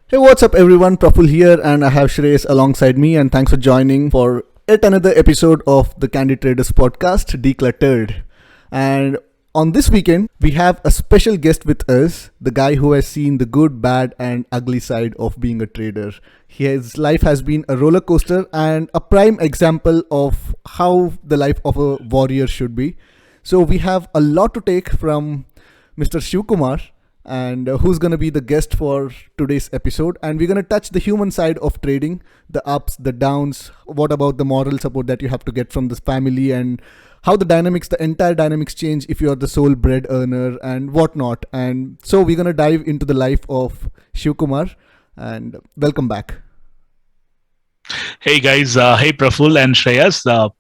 Hey, what's up, everyone? Praful here, and I have Shreyas alongside me. And thanks for joining for yet another episode of the Candid Traders podcast, Decluttered. And on this weekend, we have a special guest with us, the guy who has seen the good, bad, and ugly side of being a trader. His life has been a roller coaster and a prime example of how the life of a warrior should be. So we have a lot to take from Mr. Sivakumar, and who's going to be the guest for today's episode. And we're going to touch the human side of trading, the ups, the downs. What about the moral support that you have to get from this family, and how the entire dynamics change if you're the sole bread earner and whatnot. And so we're going to dive into the life of Sivakumar, and welcome back. Hey guys, hey Praful and Shreyas.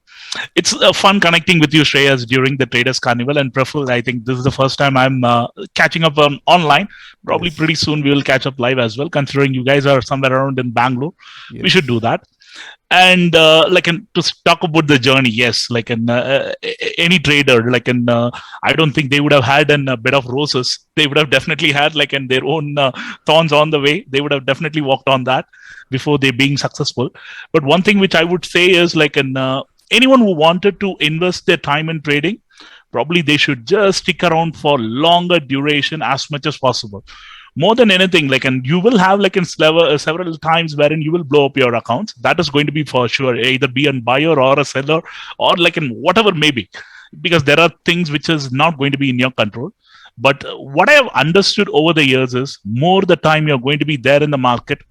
It's fun connecting with you, Shreyas, during the Traders Carnival. And Praful, I think this is the first time I'm catching up online. Probably Yes. pretty soon we will catch up live as well, considering you guys are somewhere around in Bangalore. We should Yes. do that. And to talk about the journey, yes, any trader, I don't think they would have had a bed of roses. They would have definitely had their own thorns on the way. They would have definitely walked on that before they being successful. But one thing which I would say is anyone who wanted to invest their time in trading, probably they should just stick around for longer duration as much as possible. More than anything, and you will have several times wherein you will blow up your accounts. That is going to be for sure, either be a buyer or a seller, or in whatever maybe, because there are things which is not going to be in your control. But what I have understood over the years is, more the time you're going to be there in the market,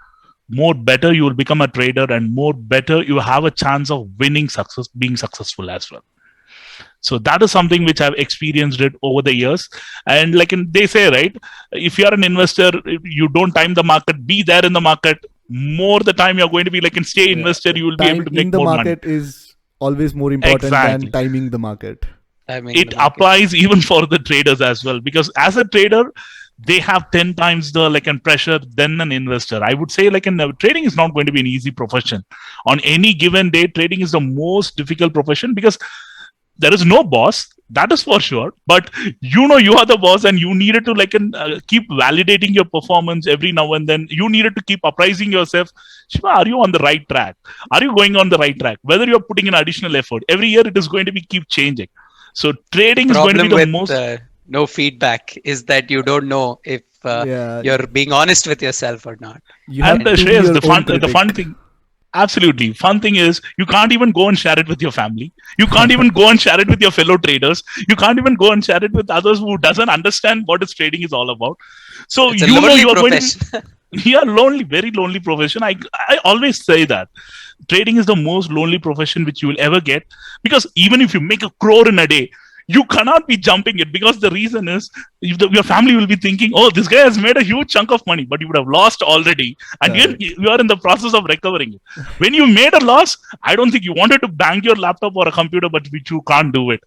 more better you will become a trader, and more better you have a chance of winning success, being successful as well. So that is something which I've experienced it over the years. And they say, right, if you are an investor, you don't time the market, be there in the market. More the time you're going to be stay Yeah. investor, you will be able Time to in make the more money. market is always more important than Exactly. timing the market. It applies even for the traders as well, because as a trader, they have 10 times the pressure than an investor. I would say trading is not going to be an easy profession. On any given day, trading is the most difficult profession, because there is no boss, that is for sure, but you are the boss, and you needed to keep validating your performance every now and then. You needed to keep apprising yourself, Shiva, are you on the right track? Are you going on the right track? Whether you're putting in additional effort every year, it is going to be keep changing. So trading is going to be Problem the with most. no feedback is that you don't know if Yeah, you're being honest with yourself or not. you have And And to be Shreyas, your own the fun critic. thing, absolutely. Fun thing is, you can't even go and share it with your family. You can't even go and share it with your fellow traders. You can't even go and share it with others who doesn't understand what this trading is all about. So it's a lonely you are going to be, profession. you are lonely, very lonely profession. I always say that trading is the most lonely profession which you will ever get, because even if you make a crore in a day, you cannot be jumping it, because the reason is, your family will be thinking, oh, this guy has made a huge chunk of money, but you would have lost already, and Correct. you are in the process of recovering it. When you made a loss, I don't think you wanted to bang your laptop or a computer, but which you can't do it.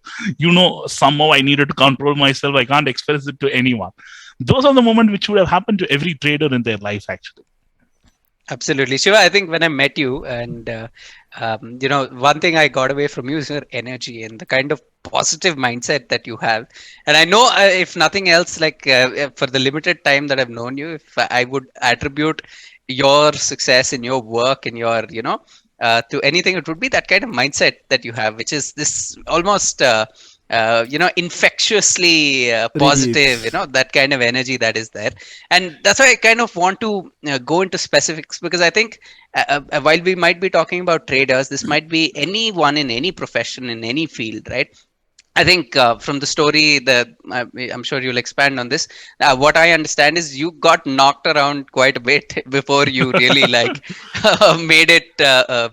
Somehow I needed to control myself. I can't express it to anyone. Those are the moments which would have happened to every trader in their life, actually. Absolutely. Shiva, I think when I met you, and one thing I got away from you is your energy and the kind of positive mindset that you have. And I know, if nothing else, for the limited time that I've known you, if I would attribute your success in your work and your, to anything, it would be that kind of mindset that you have, which is this almost infectiously positive, Radiates. that kind of energy that is there. And that's why I kind of want to go into specifics, because I think while we might be talking about traders, this might be anyone in any profession, in any field, right? I think from the story that I'm sure you'll expand on this. What I understand is you got knocked around quite a bit before you really made it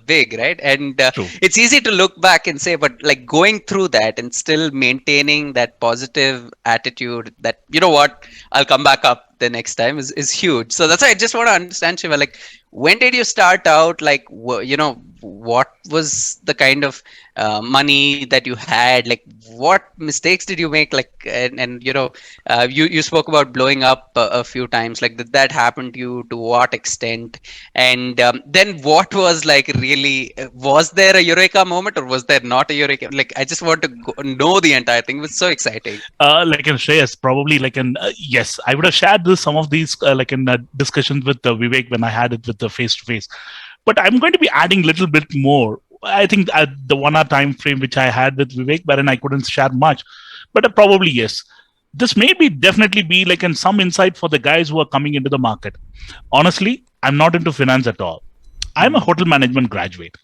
big, right? And True. it's easy to look back and say, but going through that and still maintaining that positive attitude that, you know what, I'll come back up the next time is huge. So that's why I just want to understand, Shiva, when did you start out? what was the kind of money that you had? Like, what mistakes did you make? Like, and you spoke about blowing up a few times. Like, did that happen to you? To what extent? And then what was like really? Was there a eureka moment, or was there not a eureka? Like, I just want to know the entire thing. It was so exciting. Like in Shreyas, probably like in yes, I would have shared some of these like in discussions with Vivek when I had it with the face to face. But I'm going to be adding a little bit more. I think the 1 hour time frame which I had with Vivek, wherein I couldn't share much, but probably yes. This may be definitely be like in some insight for the guys who are coming into the market. Honestly, I'm not into finance at all. I'm a hotel management graduate.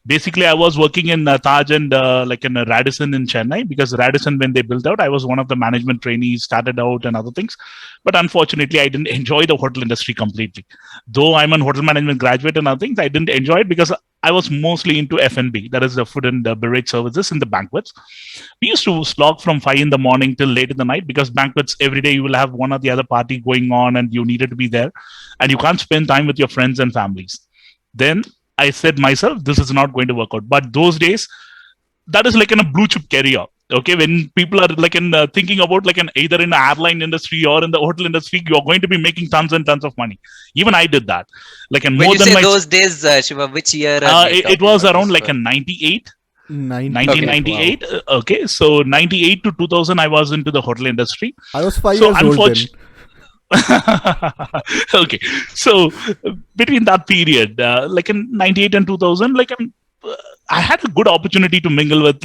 Basically, I was working in Taj and like in Radisson in Chennai, because Radisson, when they built out, I was one of the management trainees, started out and other things. But unfortunately, I didn't enjoy the hotel industry completely. Though I'm a hotel management graduate and other things, I didn't enjoy it because I was mostly into F&B, that is the food and beverage services in the banquets. We used to slog from 5 in the morning till late in the night, because banquets every day you will have one or the other party going on and you needed to be there, and you can't spend time with your friends and families. Then I said myself, this is not going to work out. But those days, that is like in a blue chip career. Okay, when people are like in thinking about like in either in the airline industry or in the hotel industry, you're going to be making tons and tons of money. Even I did that. Like in When more you than say my those days, Shiva, which year? Are we it talking was about around this like for? in 98. 1998. 1998. Okay, so 98 to 2000, I was into the hotel industry. I was 5 years So old then. unfortunately, okay, so between that period, like in 98 and 2000, I had a good opportunity to mingle with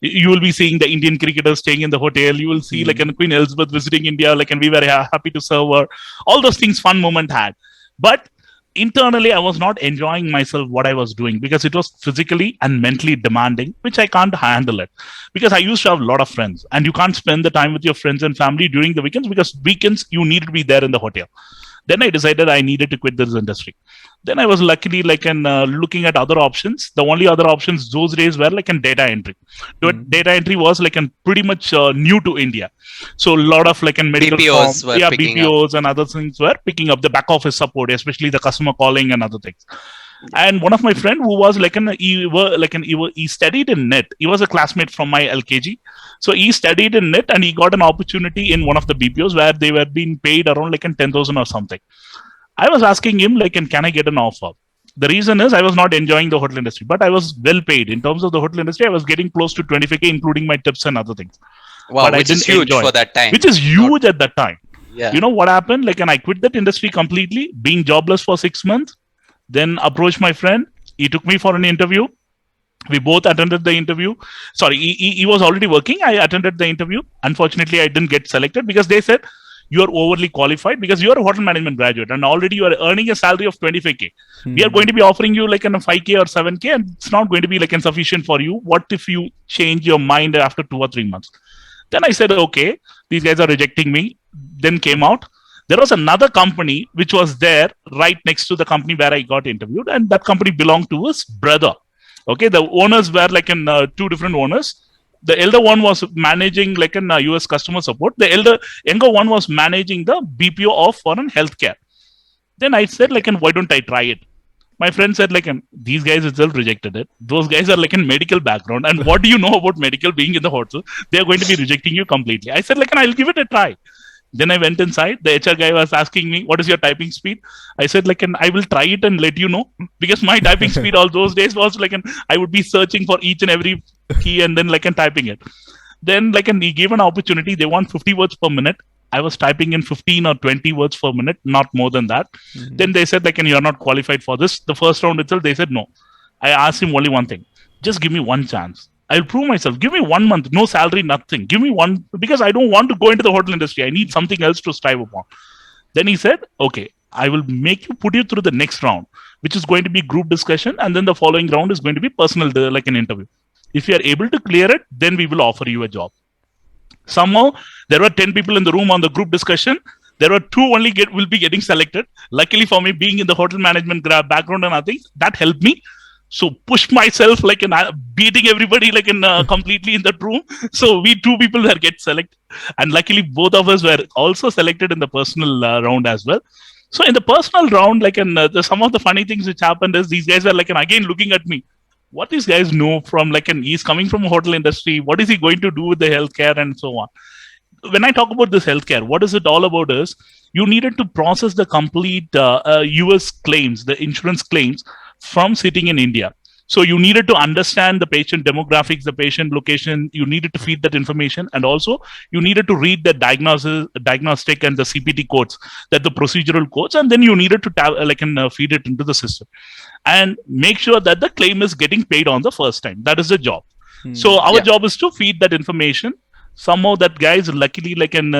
you will be seeing the Indian cricketers staying in the hotel. You will see like an Queen Elizabeth visiting India, like, and we were happy to serve her. All those things, fun moment had. But internally, I was not enjoying myself what I was doing, because it was physically and mentally demanding, which I can't handle it. Because I used to have a lot of friends, and you can't spend the time with your friends and family during the weekends, because weekends you need to be there in the hotel. Then I decided I needed to quit this industry. Then I was luckily looking at other options. The only other options those days were like in data entry. Data entry was like pretty much new to India. So a lot of like in medical BPOs form, were picking up. BPOs and other things were picking up the back office support, especially the customer calling and other things. And one of my friend who was he studied in net. He was a classmate from my LKG. So he studied in net and he got an opportunity in one of the BPOs where they were being paid around like in 10,000 or something. I was asking him like, can I get an offer? The reason is I was not enjoying the hotel industry, but I was well paid. In terms of the hotel industry, I was getting close to 25K, including my tips and other things. Wow, But I which is didn't huge enjoy for it, that time. which is huge at that time. Yeah. You know what happened? Like, and I quit that industry completely, being jobless for 6 months. Then approached my friend. He took me for an interview. We both attended the interview. Sorry, he was already working. I attended the interview. Unfortunately, I didn't get selected because they said, you are overly qualified because you are a hotel management graduate and already you are earning a salary of 25K. We are going to be offering you like a 5K or 7K, and it's not going to be like insufficient for you. What if you change your mind after 2 or 3 months? Then I said, okay, these guys are rejecting me. Then came out. There was another company which was there right next to the company where I got interviewed, and that company belonged to his brother. Okay, the owners were like in two different owners. The elder one was managing like in US customer support. The younger one was managing the BPO of foreign healthcare. Then I said like, why don't I try it? My friend said like, these guys itself rejected it. Those guys are like in medical background, and what do you know about medical being in the hotel? They are going to be rejecting you completely. I said like, I'll give it a try. Then I went inside. The HR guy was asking me, what is your typing speed? I said, like, I will try it and let you know. Because my typing speed all those days was like, I would be searching for each and every key and then like, typing it. Then like, he gave an opportunity. They want 50 words per minute. I was typing in 15 or 20 words per minute, not more than that. Mm-hmm. Then they said, like, you're not qualified for this. The first round itself, they said no. I asked him only one thing. Just give me one chance. I'll prove myself. Give me 1 month, no salary, nothing. Give me one, because I don't want to go into the hotel industry. I need something else to strive upon. Then he said, okay, I will put you through the next round, which is going to be group discussion. And then the following round is going to be personal, like an interview. If you are able to clear it, then we will offer you a job. Somehow, there were 10 people in the room on the group discussion. There were 2 only will be getting selected. Luckily for me, being in the hotel management background and other that helped me. So push myself like beating everybody like completely in that room. So we 2 people get selected, and luckily both of us were also selected in the personal round as well. So in the personal round, some of the funny things which happened is these guys were again looking at me. What these guys know from he's coming from a hotel industry. What is he going to do with the healthcare and so on? When I talk about this healthcare, what is it all about is you needed to process the complete US claims, the insurance claims from sitting in India. So you needed to understand the patient demographics, the patient location. You needed to feed that information, and also you needed to read the diagnostic, and the CPT codes, that the procedural codes, and then you needed to feed it into the system, and make sure that the claim is getting paid on the first time. That is the job. So our job is to feed that information. Somehow that guys luckily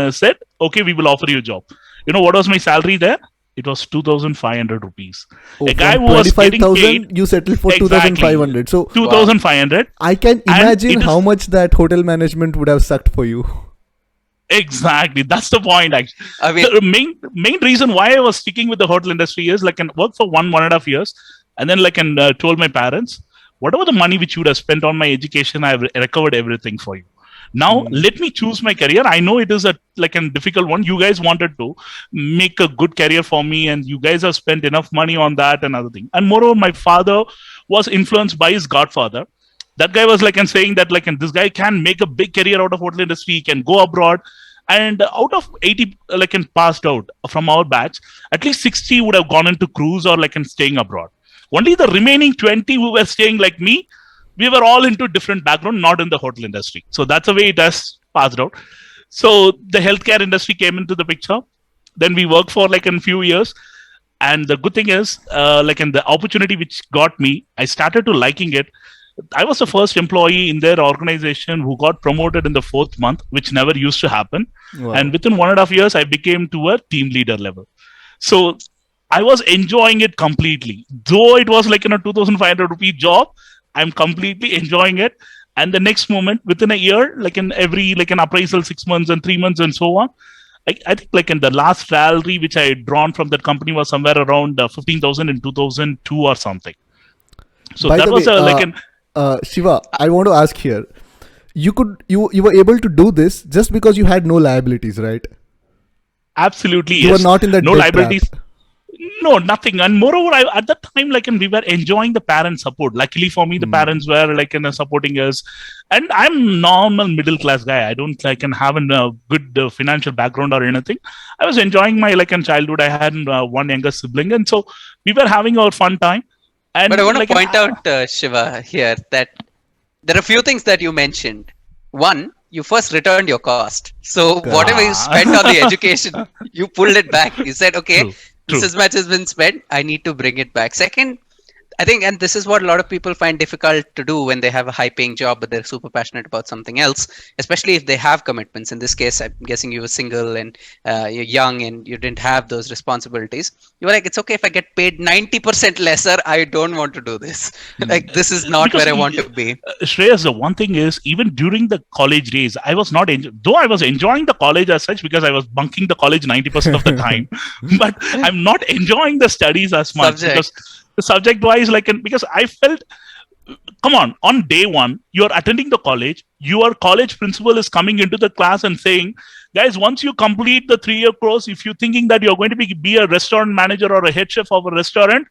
said, okay, we will offer you a job. You know what was my salary there? It was 2,500 rupees. Oh, a guy who was getting 25,000, you settled for Exactly. 2,500. So 2,500. I can And imagine it is- how much that hotel management would have sucked for you. Exactly. That's the point. Actually, I mean, the main reason why I was sticking with the hotel industry is work for 1.5 years, and then told my parents, whatever the money which you would have spent on my education, I've recovered everything for you. Now let me choose my career. I know it is a difficult one. You guys wanted to make a good career for me, and you guys have spent enough money on that and other thing. And moreover, my father was influenced by his godfather. That guy was saying that this guy can make a big career out of hotel industry. He can go abroad. And out of 80 passed out from our batch, at least 60 would have gone into cruise or staying abroad. Only the remaining 20 who were staying like me, we were all into different background, not in the hotel industry. So that's the way it has passed out. So the healthcare industry came into the picture. Then we worked for a few years. And the good thing is, in the opportunity which got me, I started to liking it. I was the first employee in their organization who got promoted in the 4th month, which never used to happen. Wow. And within 1.5 years, I became to a team leader level. So I was enjoying it completely. Though it was 2,500 rupee job, I'm completely enjoying it. And the next moment, within a year, in every an appraisal, 6 months and 3 months and so on, I think in the last salary which I had drawn from that company was somewhere around 15,000 in 2002 or something. So By that the was way, Shiva, I want to ask here. You were able to do this just because you had no liabilities, right? Absolutely, You yes. were not in that No debt liabilities. trap. No, nothing. And moreover, at that time, we were enjoying the parent support. Luckily for me, the parents were supporting us. And I'm normal middle class guy. I don't have a good financial background or anything. I was enjoying my childhood. I had one younger sibling, and so we were having our fun time. And but I want to point out, Shiva, here that there are a few things that you mentioned. One, you first returned your cost. So whatever you spent on the education, you pulled it back. You said, okay, True. this much has been spent. I need to bring it back. Second, I think, and this is what a lot of people find difficult to do when they have a high paying job, but they're super passionate about something else, especially if they have commitments. In this case, I'm guessing you were single and you're young and you didn't have those responsibilities. You were like, it's okay if I get paid 90% lesser. I don't want to do this. This is not Because where I want to be. Shreyas, the one thing is, even during the college days, I was not, though I was enjoying the college as such because I was bunking the college 90% of the time, but I'm not enjoying the studies as much. Because the subject wise, because I felt, come on day one, you're attending the college, your college principal is coming into the class and saying, guys, once you complete the 3-year course, if you're thinking that you're going to be a restaurant manager or a head chef of a restaurant,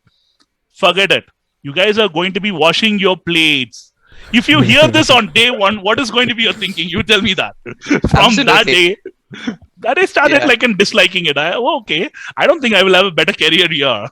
forget it. You guys are going to be washing your plates. If you hear this on day one, what is going to be your thinking? You tell me that. From that day, that I started disliking it. Okay, I don't think I will have a better career here.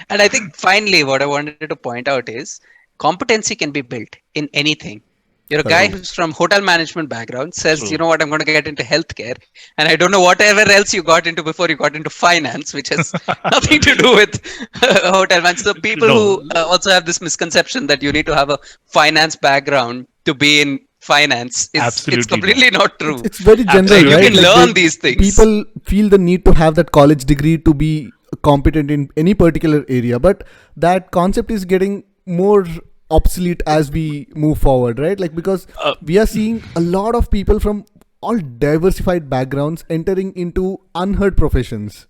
And I think finally, what I wanted to point out is competency can be built in anything. You're a guy who's from hotel management background, says, you know what, I'm going to get into healthcare. And I don't know whatever else you got into before you got into finance, which has nothing to do with hotel management. So people who also have this misconception that you need to have a finance background to be in finance, it's completely not true. It's very general, You right? can learn these things. People feel the need to have that college degree to be competent in any particular area, but that concept is getting more obsolete as we move forward, right? Because we are seeing a lot of people from all diversified backgrounds entering into unheard professions.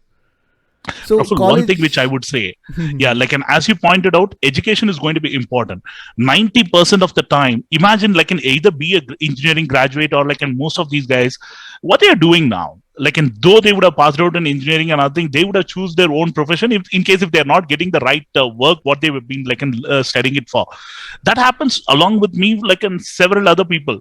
So one thing which I would say, and as you pointed out, education is going to be important. 90% of the time, imagine either be an engineering graduate or most of these guys, what they are doing now, like, and though they would have passed out in engineering and other thing, they would have choose their own profession if, in case if they're not getting the right work what they have been like studying it for. That happens along with me, like, and several other people.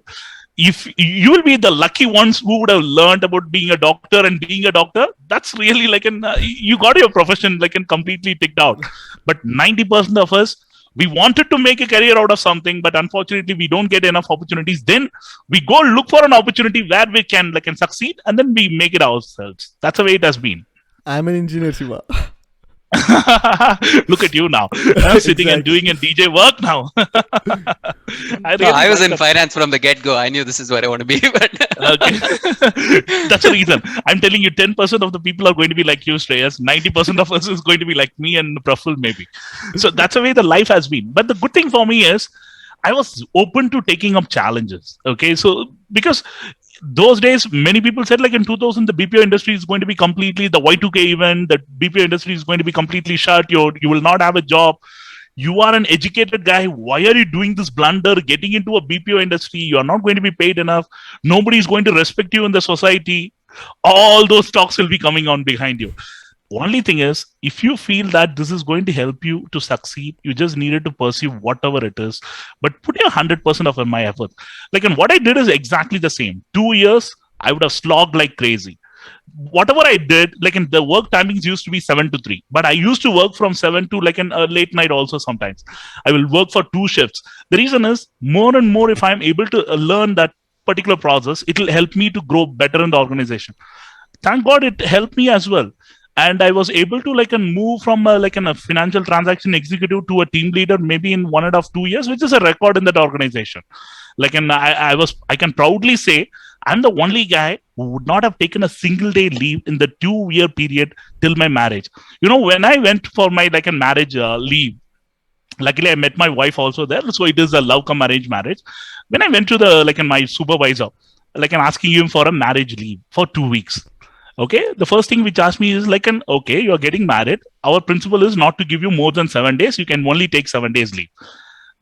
If you will be the lucky ones who would have learned about being a doctor and being a doctor, that's really like an you got your profession like and completely ticked out. But 90% of us, we wanted to make a career out of something, but unfortunately we don't get enough opportunities. Then we go look for an opportunity where we can like and succeed, and then we make it ourselves. That's the way it has been. I'm an engineer, Shiva. Look at you now, sitting and doing a DJ work now. I was in finance from the get-go. I knew this is where I want to be. But okay. That's the reason. I'm telling you, 10% of the people are going to be like you, Shreyas. 90% of us is going to be like me and Praful, maybe. So that's the way the life has been. But the good thing for me is I was open to taking up challenges. Okay. So because those days, many people said like in 2000, the BPO industry is going to be completely the Y2K event. The BPO industry is going to be completely shut. You will not have a job. You are an educated guy. Why are you doing this blunder, getting into a BPO industry? You are not going to be paid enough. Nobody is going to respect you in the society. All those talks will be coming on behind you. Only thing is, if you feel that this is going to help you to succeed, you just needed to pursue whatever it is, but put your 100% of my effort. Like, and what I did is exactly the same. 2 years, I would have slogged like crazy. Whatever I did, like in the work timings used to be 7 to 3, but I used to work from 7 to like a late night also sometimes. I will work for 2 shifts. The reason is more and more, if I'm able to learn that particular process, it will help me to grow better in the organization. Thank God it helped me as well. And I was able to like move from a financial transaction executive to a team leader maybe in 1.5 2 years, which is a record in that organization. Like, and I can proudly say I'm the only guy who would not have taken a single day leave in the 2-year period till my marriage. You know, when I went for my like a marriage leave, luckily I met my wife also there, so it is a love come arranged marriage. When I went to the like my supervisor, like I'm asking him for a marriage leave for 2 weeks. Okay, the first thing which asked me is like okay, you're getting married. Our principle is not to give you more than 7 days. You can only take 7 days leave.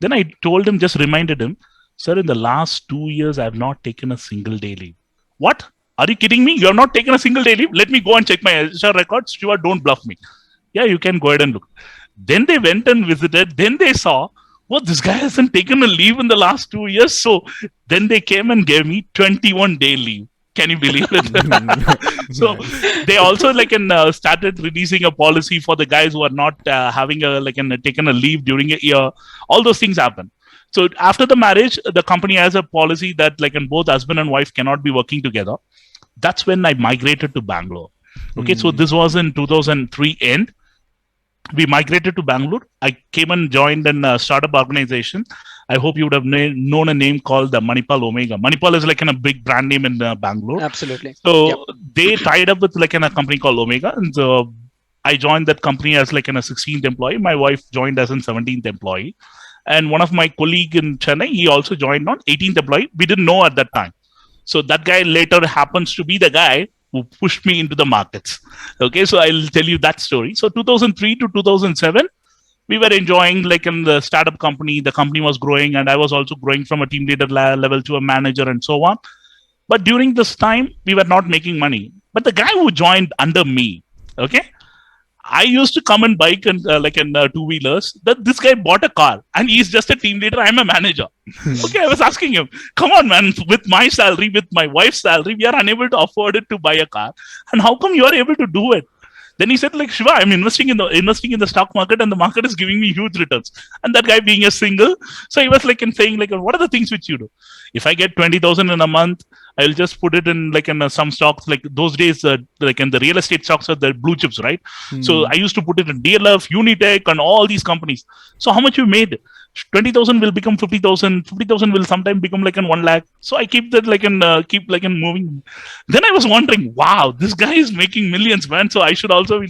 Then I told him, just reminded him, sir, in the last 2 years, I have not taken a single day leave. What? Are you kidding me? You have not taken a single day leave? Let me go and check my HR records. Stuart, don't bluff me. Yeah, you can go ahead and look. Then they went and visited. Then they saw, well, this guy hasn't taken a leave in the last 2 years. So then they came and gave me 21-day leave. Can you believe it? So they also like started releasing a policy for the guys who are not having taken a leave during a year. All those things happen. So after the marriage, the company has a policy that like both husband and wife cannot be working together. That's when I migrated to Bangalore. Okay, so this was in 2003 end. We migrated to Bangalore. I came and joined a startup organization. I hope you would have known a name called the Manipal Omega. Manipal is like a big brand name in Bangalore. Absolutely. So they tied up with like a company called Omega, and so I joined that company as like a 16th employee. My wife joined as a 17th employee, and one of my colleague in Chennai, he also joined on 18th employee. We didn't know at that time. So that guy later happens to be the guy who pushed me into the markets. Okay, so I'll tell you that story. So 2003 to 2007. We were enjoying like in the startup company, the company was growing and I was also growing from a team leader level to a manager and so on. But during this time, we were not making money. But the guy who joined under me, okay, I used to come and bike and two-wheelers. This guy bought a car and he's just a team leader. I'm a manager. Okay, I was asking him, come on, man, with my salary, with my wife's salary, we are unable to afford it to buy a car. And how come you are able to do it? Then he said, like, Shiva, I'm investing in the stock market and the market is giving me huge returns. And that guy being a single, so he was like saying, like, what are the things which you do? If I get 20,000 in a month, I'll just put it in like in some stocks. Like those days, like in the real estate stocks are the blue chips, right? So I used to put it in DLF, Unitech, and all these companies. So how much you made? 20,000 will become 50,000. 50,000 will sometime become like in 1 lakh. So I keep that keep moving. Then I was wondering, wow, this guy is making millions, man. So I should also.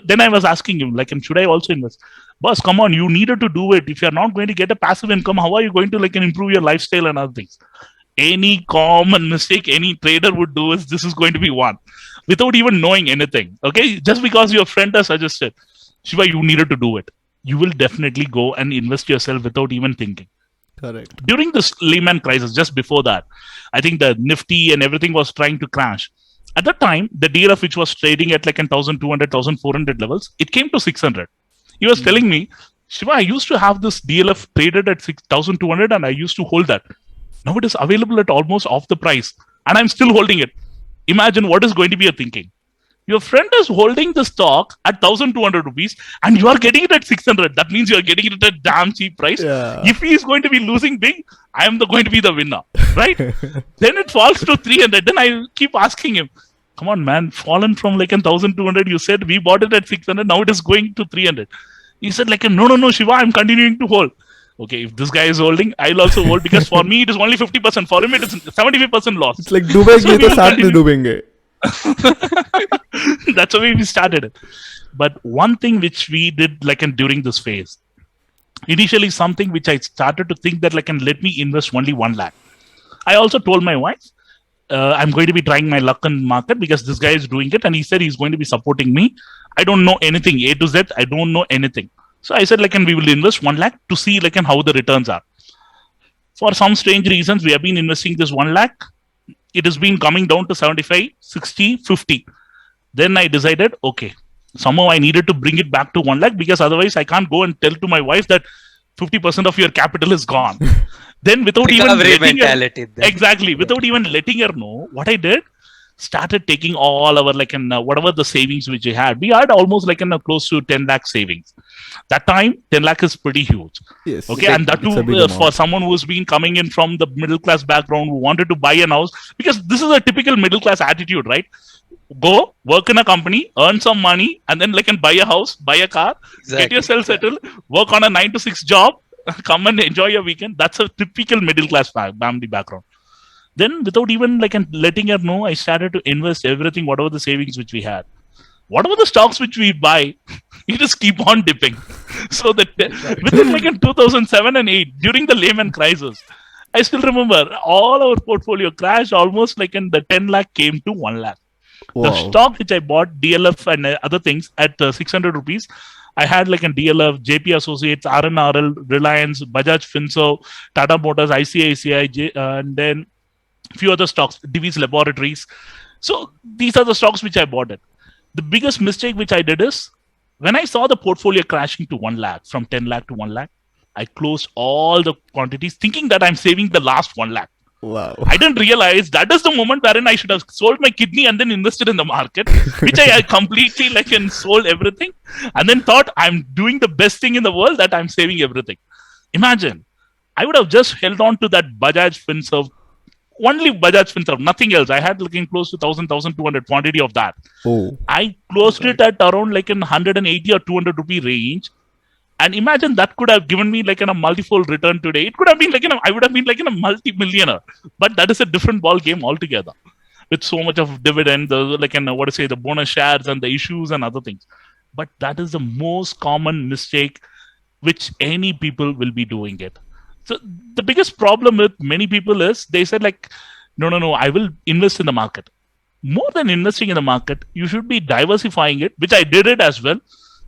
Then I was asking him, like, should I also invest? Boss, come on, you needed to do it. If you're not going to get a passive income, how are you going to like improve your lifestyle and other things? Any common mistake any trader would do is this is going to be one, without even knowing anything. Okay, just because your friend has suggested, Shiva, you needed to do it. You will definitely go and invest yourself without even thinking. Correct. During this Lehman crisis, just before that, I think the Nifty and everything was trying to crash. At that time, the DLF which was trading at like 1,200, 1,400 levels, it came to 600. He was telling me, Shiva, I used to have this DLF traded at 6,200 and I used to hold that. Now it is available at almost off the price and I'm still holding it. Imagine what is going to be your thinking. Your friend is holding the stock at 1,200 rupees and you are getting it at 600. That means you are getting it at a damn cheap price. Yeah. If he is going to be losing big, I am going to be the winner, right? Then it falls to 300. Then I keep asking him, come on, man, fallen from like 1,200. You said we bought it at 600. Now it is going to 300. He said like, no, Shiva, I'm continuing to hold. Okay, if this guy is holding, I'll also hold because for me it is only 50%. For him it is 75% loss. It's like डूबेंगे So we तो will साथ में continue. डूबेंगे. That's the way we started it. But one thing which we did like during this phase, initially something which I started to think that like let me invest only 1 lakh. I also told my wife, I'm going to be trying my luck in market because this guy is doing it and he said he's going to be supporting me. I don't know anything A to Z. I don't know anything. So I said like we will invest 1 lakh to see like how the returns are. For some strange reasons, we have been investing this 1 lakh. It has been coming down to 75, 60, 50. Then I decided, okay, somehow I needed to bring it back to 1 lakh because otherwise I can't go and tell to my wife that 50% of your capital is gone. Then without even Recovery letting her, mentality then. exactly, without even letting her know, what I did, started taking all our whatever the savings which we had almost close to 10 lakh savings. That time 10 lakh is pretty huge. Yes. Okay, and that It's a big too for amount. someone who's been coming in from the middle class background who wanted to buy an house, because this is a typical middle class attitude, right? Go work in a company, earn some money, and then buy a house, buy a car, Exactly. get yourself settled, work on a 9 to 6 job, come and enjoy your weekend. That's a typical middle class family background. Then without even letting her know, I started to invest everything, whatever the savings which we had. Whatever the stocks which we buy, you just keep on dipping. So that within in 2007 and 8, during the Lehman crisis, I still remember all our portfolio crashed almost the 10 lakh came to 1 lakh. The Wow. stock which I bought, DLF and other things at 600 rupees, I had DLF, JP Associates, RNRL, Reliance, Bajaj Finso, Tata Motors, ICICI, and then few other stocks, Divi's Laboratories. So these are the stocks which I bought it. The biggest mistake which I did is when I saw the portfolio crashing to 1 lakh, from 10 lakh to 1 lakh, I closed all the quantities thinking that I'm saving the last 1 lakh. Wow. I didn't realize that is the moment wherein I should have sold my kidney and then invested in the market, which I completely and sold everything and then thought I'm doing the best thing in the world, that I'm saving everything. Imagine, I would have just held on to that Bajaj Finserv, only Bajaj Finserv, nothing else. I had close to 1,200 quantity of that. Oh. I closed it at around in 180 or 200 rupee range. And imagine that could have given me a multifold return today. It could have been I would have been a multi-millionaire. But that is a different ball game altogether. With so much of dividend, the bonus shares and the issues and other things. But that is the most common mistake which any people will be doing it. So the biggest problem with many people is they said no, I will invest in the market. More than investing in the market, you should be diversifying it, which I did it as well.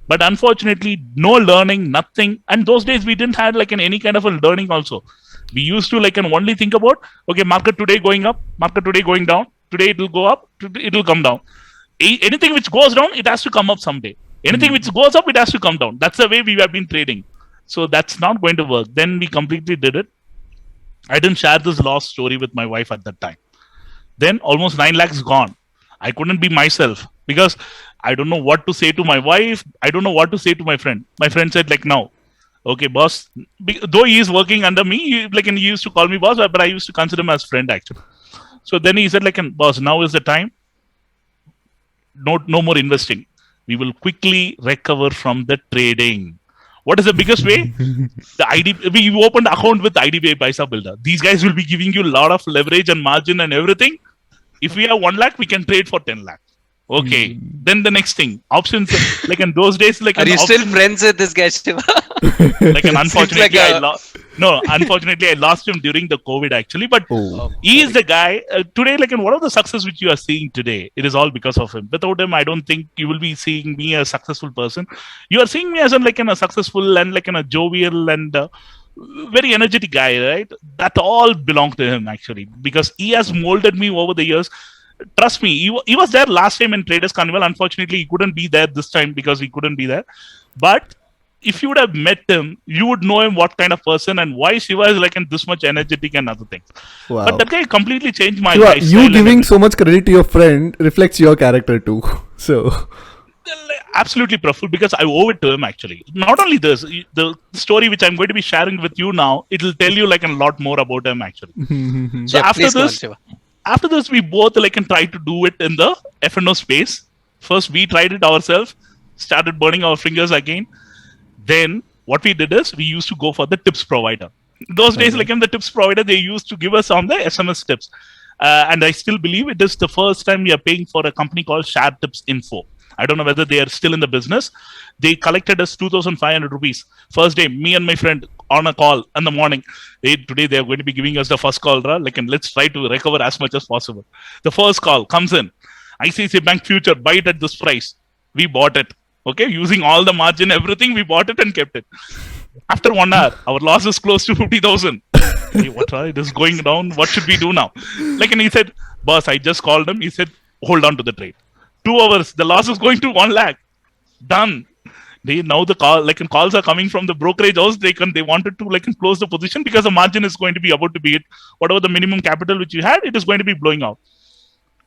But unfortunately, no learning, nothing. And those days we didn't have any kind of a learning also. We used to only think about, okay, market today going up, market today going down. Today it will go up, today it will come down. Anything which goes down, it has to come up someday. Anything which goes up, it has to come down. That's the way we have been trading. So that's not going to work. Then we completely did it. I didn't share this lost story with my wife at that time. Then almost 9 lakhs gone. I couldn't be myself because I don't know what to say to my wife. I don't know what to say to my friend. My friend said no. Okay, boss. Though he is working under me, he used to call me boss, but I used to consider him as friend actually. So then he said boss, now is the time. No more investing. We will quickly recover from the trading. What is the biggest way? The IDB. We opened account with IDBI Paisa Builder. These guys will be giving you a lot of leverage and margin and everything. If we have 1 lakh, we can trade for 10 lakh. Okay. Then the next thing, options. In those days, Are you still friends with this guy, Shiva? Unfortunately, unfortunately, I lost him during the COVID actually. But he is the guy today. What are the success which you are seeing today? It is all because of him. Without him, I don't think you will be seeing me as a successful person. You are seeing me as a successful and a jovial and very energetic guy, right? That all belongs to him actually, because he has molded me over the years. trust me, he was there last time in Traders Carnival. Unfortunately, he couldn't be there this time because he couldn't be there. But if you would have met him, you would know him what kind of person and why Shiva is like in this much energetic and other things. Wow. But that guy completely changed my Shiva, lifestyle. you and giving so much credit to your friend reflects your character too. So absolutely Praful, because I owe it to him actually. Not only this, the story which I'm going to be sharing with you now, it'll tell you like a lot more about him actually. So Yeah, please go on, Shiva. after this, we both like and tried to do it in the F&O space. First, we tried it ourselves, started burning our fingers again. Then what we did is we used to go for the tips provider. Those days, like in the tips provider, they used to give us on the SMS tips. And I still believe it is the first time we are paying for a company called Share Tips Info. I don't know whether they are still in the business. They collected us 2,500 rupees. First day, me and my friend on a call in the morning. Hey, today they are going to be giving us the first call, like, and let's try to recover as much as possible. The first call comes in. ICICI Bank Future, buy it at this price. We bought it. Okay, using all the margin, everything, we bought it and kept it. After 1 hour, our loss is close to 50,000. Hey, what? It is going down. What should we do now? Like, and he said, boss, I just called him. He said, hold on to the trade. 2 hours, the loss is going to 1 lakh. Done. Now the call, like, and calls are coming from the brokerage house. They wanted to like close the position because the margin is going to be about to be it. Whatever the minimum capital which you had, it is going to be blowing out.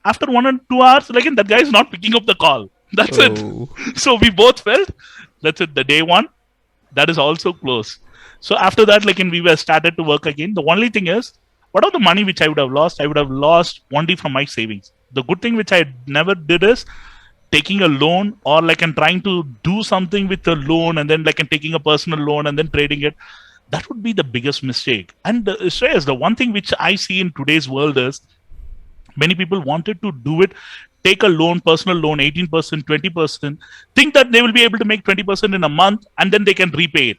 After 1 or 2 hours, like, and that guy is not picking up the call. That's it. So we both felt that's it. The day one, that is also close. So after that, like, we were started to work again. The only thing is, whatever the money which I would have lost only from my savings. The good thing which I never did is taking a loan or like and trying to do something with a loan and then like and taking a personal loan and then trading it. That would be the biggest mistake. And Shreyas, the one thing which I see in today's world is many people wanted to do it, take a loan, personal loan, 18%, 20%, think that they will be able to make 20% in a month and then they can repay it.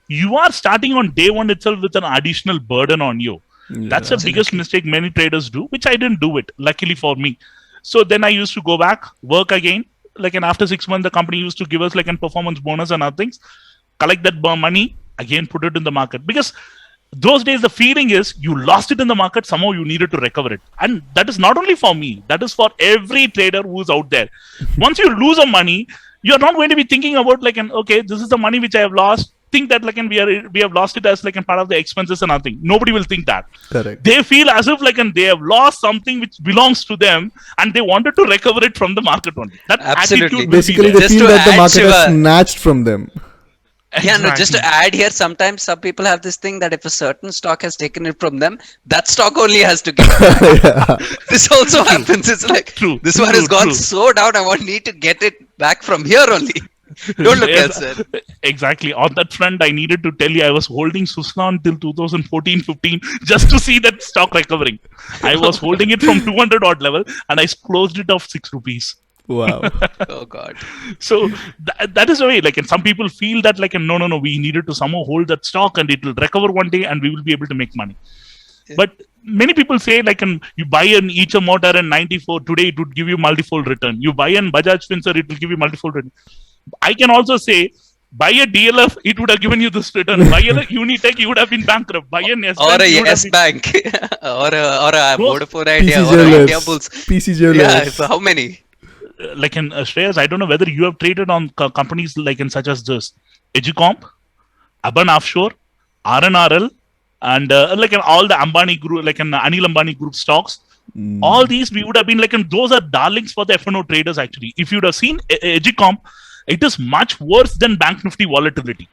You are starting on day one itself with an additional burden on you. Yeah, that's the biggest mistake many traders do, which I didn't do it, luckily for me. So then I used to go back, work again. Like, and after 6 months, the company used to give us like a performance bonus and other things, collect that money, again, put it in the market. Because those days, the feeling is you lost it in the market, somehow you needed to recover it. And that is not only for me, that is for every trader who is out there. Once you lose some money, you're not going to be thinking about like, okay, this is the money which I have lost. Think that like we have lost it as like a part of the expenses and nothing. Nobody will think that. Correct. They feel as if like they have lost something which belongs to them and they wanted to recover it from the market only. That absolutely. Basically, they feel that the market has snatched from them. Exactly. Yeah, no, just to add here, sometimes some people have this thing that if a certain stock has taken it from them, that stock only has to give it back. This also happens. It's like, this one has gone so down, I need to get it back from here only. Don't look elsewhere. Exactly. On that front, I needed to tell you, I was holding Suslan till 2014-15 just to see that stock recovering. I was holding it from 200 odd level and I closed it off 6 rupees. Wow. Oh God. So that is the way, like, and some people feel that like, no, we needed to somehow hold that stock and it will recover one day and we will be able to make money. Yeah. But many people say like, you buy an Eicher motor in 94, today it would give you multifold return. You buy an Bajaj Finser, it will give you multifold return. I can also say, buy a DLF, it would have given you this return. Buy a Unitech, you would have been bankrupt. Buy an S Bank, or a Yes Bank, or a Vodafone Idea, or a India Bulls. PC Jewelers. Yeah, so how many? Like in Shreyas, I don't know whether you have traded on companies like in such as this, Edgecomp, Aban Offshore, RNRL, and like in all the Ambani group, like in Anil Ambani group stocks. All these we would have been like, and those are darlings for the F&O traders actually. If you'd have seen Edgecomp, it is much worse than Bank Nifty volatility.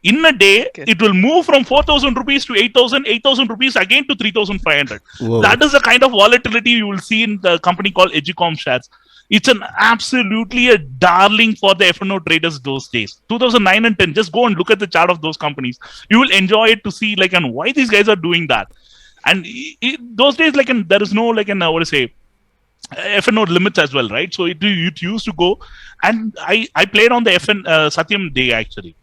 In a day, it will move from 4,000 rupees to 8,000 rupees again to 3,500. That is the kind of volatility you will see in the company called Edgecomp shares. It's an absolutely a darling for the F&O traders those days. 2009 and 10, just go and look at the chart of those companies. You will enjoy it to see like and why these guys are doing that. And those days, like, and there is no like, what to say, F&O limits as well, right? So it used to go, and I played on the Satyam day actually.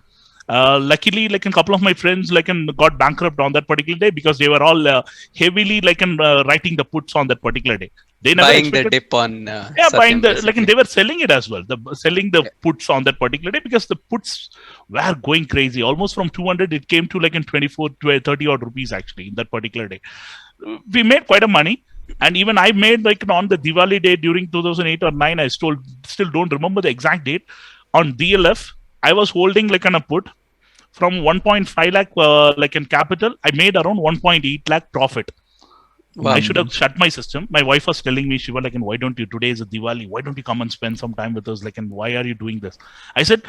Luckily, like a couple of my friends like got bankrupt on that particular day because they were all heavily like writing the puts on that particular day. They never buying the dip on buying the like, and they were selling it as well. Selling the puts on that particular day because the puts were going crazy. Almost from 200, it came to like in 24, 30 odd rupees actually in that particular day. We made quite a money. And even I made like on the Diwali day during 2008 or 9, I still don't remember the exact date. On DLF, I was holding like a put from 1.5 lakh like in capital. I made around 1.8 lakh profit. Wow. I should have shut my system. My wife was telling me, Shiva, like, and why don't you, today is a Diwali, why don't you come and spend some time with us? Like, and why are you doing this? I said,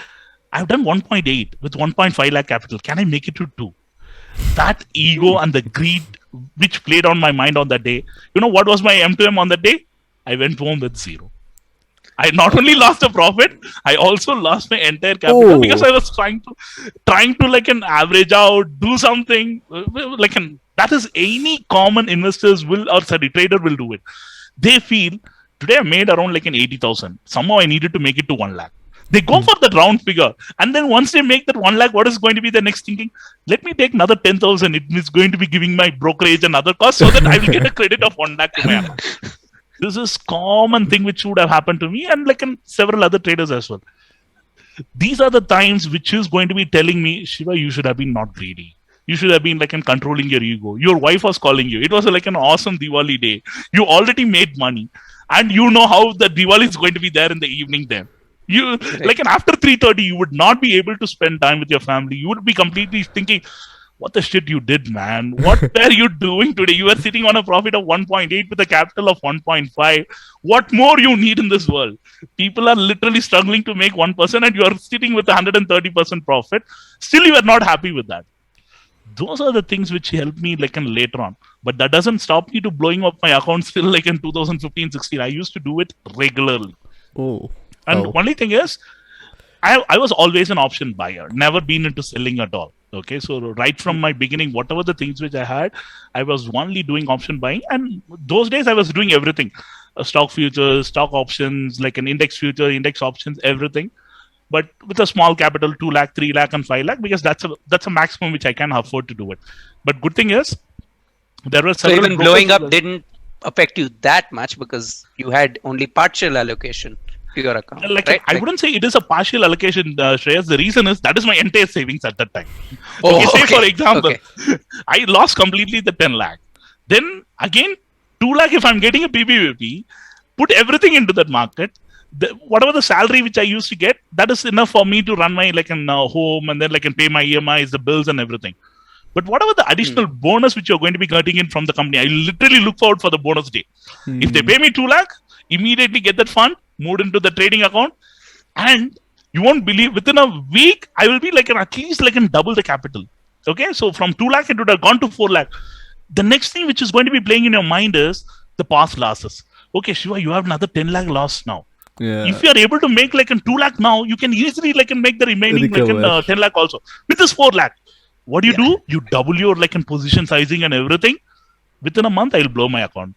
I've done 1.8 with 1.5 lakh capital. Can I make it to 2? That ego and the greed which played on my mind on that day. You know what was my M2M on that day? I went home with 0. I not only lost a profit, I also lost my entire capital because I was trying to like an average out, do something like an that is any common investors will or sorry trader will do it. They feel today I made around like an 80,000. Somehow I needed to make it to 1 lakh. They go for that round figure, and then once they make that 1 lakh, what is going to be the next thinking? Let me take another 10,000. It is going to be giving my brokerage and other costs so that I will get a credit of 1 lakh to my account. This is common thing which would have happened to me and like in several other traders as well. These are the times which is going to be telling me, Shiva, you should have been not greedy. You should have been like in controlling your ego. Your wife was calling you. It was like an awesome Diwali day. You already made money, and you know how the Diwali is going to be there in the evening. Then you like, and after 3:30, you would not be able to spend time with your family. You would be completely thinking, what the shit you did, man? What were you doing today? You were sitting on a profit of 1.8 with a capital of 1.5. What more you need in this world? People are literally struggling to make 1% and you are sitting with 130% profit. Still, you are not happy with that. Those are the things which help me like in later on. But that doesn't stop me to blowing up my account still like in 2015-16. I used to do it regularly. And only thing is, I was always an option buyer, never been into selling at all. Okay, so right from my beginning, whatever the things which I had, I was only doing option buying. And those days I was doing everything. Stock futures, stock options, like an index future, index options, everything. But with a small capital, 2 lakh, 3 lakh and 5 lakh, because that's a maximum which I can afford to do it. But good thing is, there were several... So even blowing up didn't affect you that much because you had only partial allocation to your account. Like, right? I wouldn't say it is a partial allocation, Shreyas. The reason is that is my entire savings at that time. Oh, say for example, okay. I lost completely the 10 lakh. Then again, 2 lakh if I'm getting a PPVP, put everything into that market. Whatever the salary which I used to get, that is enough for me to run my like an home and then like and pay my EMIs, the bills and everything. But whatever the additional bonus which you're going to be getting in from the company, I literally look forward for the bonus day. If they pay me 2 lakh, immediately get that fund, moved into the trading account, and you won't believe within a week I will be like at least like double the capital. Okay, so from 2 lakh it would have gone to 4 lakh. The next thing which is going to be playing in your mind is the past losses. Okay, Shiva, you have another 10 lakh loss now. Yeah. If you are able to make like 2 lakh now, you can easily like make the remaining like 10 lakh also. With this 4 lakh, what do you do? You double your like in position sizing and everything. Within a month, I will blow my account.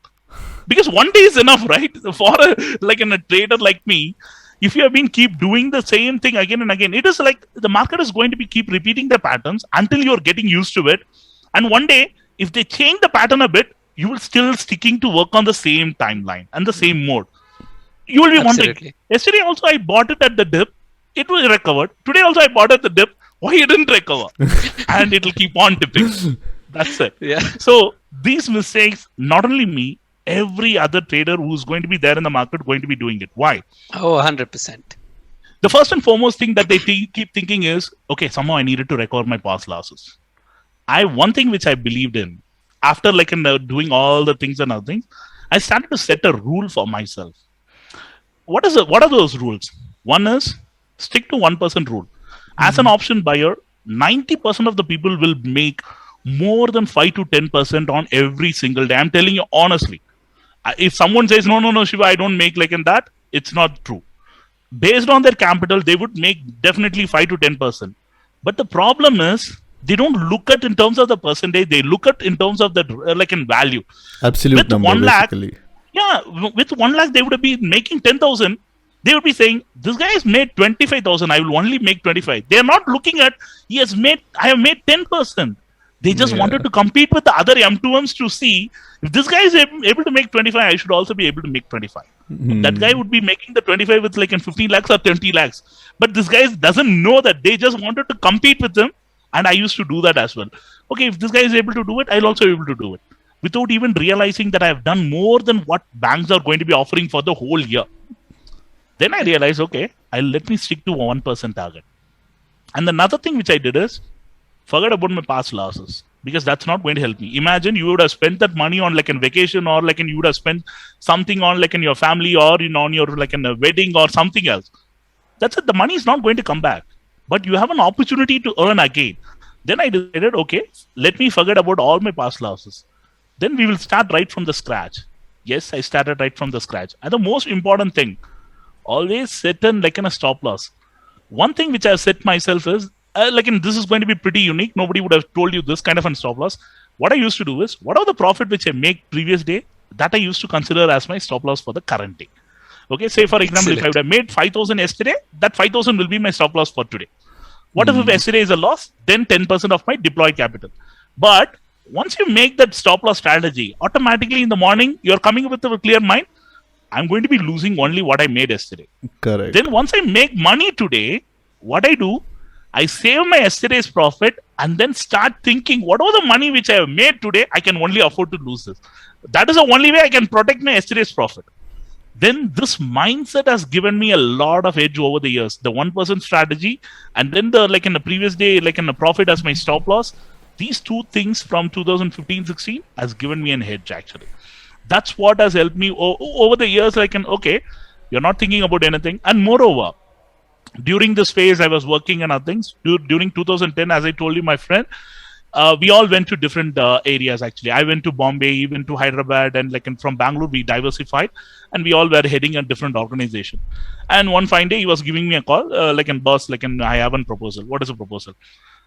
Because one day is enough, right? For a trader like me, if you have been keep doing the same thing again and again, it is like the market is going to be keep repeating the patterns until you're getting used to it. And one day, if they change the pattern a bit, you will still sticking to work on the same timeline and the same mode. You will be wondering. Yesterday also I bought it at the dip. It was recovered. Today also I bought at the dip. Why it didn't recover? And it will keep on dipping. That's it. Yeah. So these mistakes, not only me, every other trader who's going to be there in the market going to be doing it. Why? Oh, 100%. The first and foremost thing that they keep thinking is, okay, somehow I needed to recover my past losses. One thing which I believed in, after like doing all the things and other things, I started to set a rule for myself. What are those rules? One is stick to 1% rule. As an option buyer, 90% of the people will make more than 5 to 10% on every single day. I'm telling you honestly. If someone says, no, Shiva, I don't make like in that, it's not true. Based on their capital, they would make definitely 5 to 10%. But the problem is, they don't look at in terms of the percentage, they look at in terms of the like in value. Absolute with number, 1 lakh, basically. Yeah, with 1 lakh, they would have been making 10,000. They would be saying, this guy has made 25,000. I will only make 25. They are not looking at, I have made 10%. They just wanted to compete with the other M2Ms to see if this guy is able to make 25, I should also be able to make 25. That guy would be making the 25 with like in 15 lakhs or 20 lakhs. But this guy doesn't know that. They just wanted to compete with him. And I used to do that as well. Okay, if this guy is able to do it, I'll also be able to do it. without even realizing that I have done more than what banks are going to be offering for the whole year. Then I realized, okay, I'll let me stick to 1% target. And another thing which I did is forget about my past losses, because that's not going to help me. Imagine you would have spent that money on like a vacation, or like you would have spent something on like in your family, or on your like in a wedding or something else. That's it. The money is not going to come back, but you have an opportunity to earn again. Then I decided, okay, let me forget about all my past losses. Then we will start right from the scratch. Yes, I started right from the scratch. And the most important thing, always set in like in a stop loss. One thing which I've set myself is, this is going to be pretty unique. Nobody would have told you this kind of a stop loss. What I used to do is, whatever the profit which I make previous day, that I used to consider as my stop loss for the current day. Okay, say for example, if I would have made 5,000 yesterday, that 5,000 will be my stop loss for today. What if yesterday is a loss? Then 10% of my deployed capital. But once you make that stop loss strategy, automatically in the morning, you're coming with a clear mind. I'm going to be losing only what I made yesterday. Correct. Then once I make money today, what I do, I save my yesterday's profit and then start thinking, whatever the money which I have made today, I can only afford to lose this. That is the only way I can protect my yesterday's profit. Then this mindset has given me a lot of edge over the years. The 1% strategy, and then the like in the previous day, like in the profit as my stop loss. These two things from 2015-16 has given me an edge actually. That's what has helped me over the years. Okay, you're not thinking about anything. And moreover, during this phase, I was working on other things. During 2010, as I told you, my friend, we all went to different areas actually. I went to Bombay, he went to Hyderabad, and from Bangalore, we diversified, and we all were heading a different organization. And one fine day, he was giving me a call, boss, I have a proposal. What is a proposal?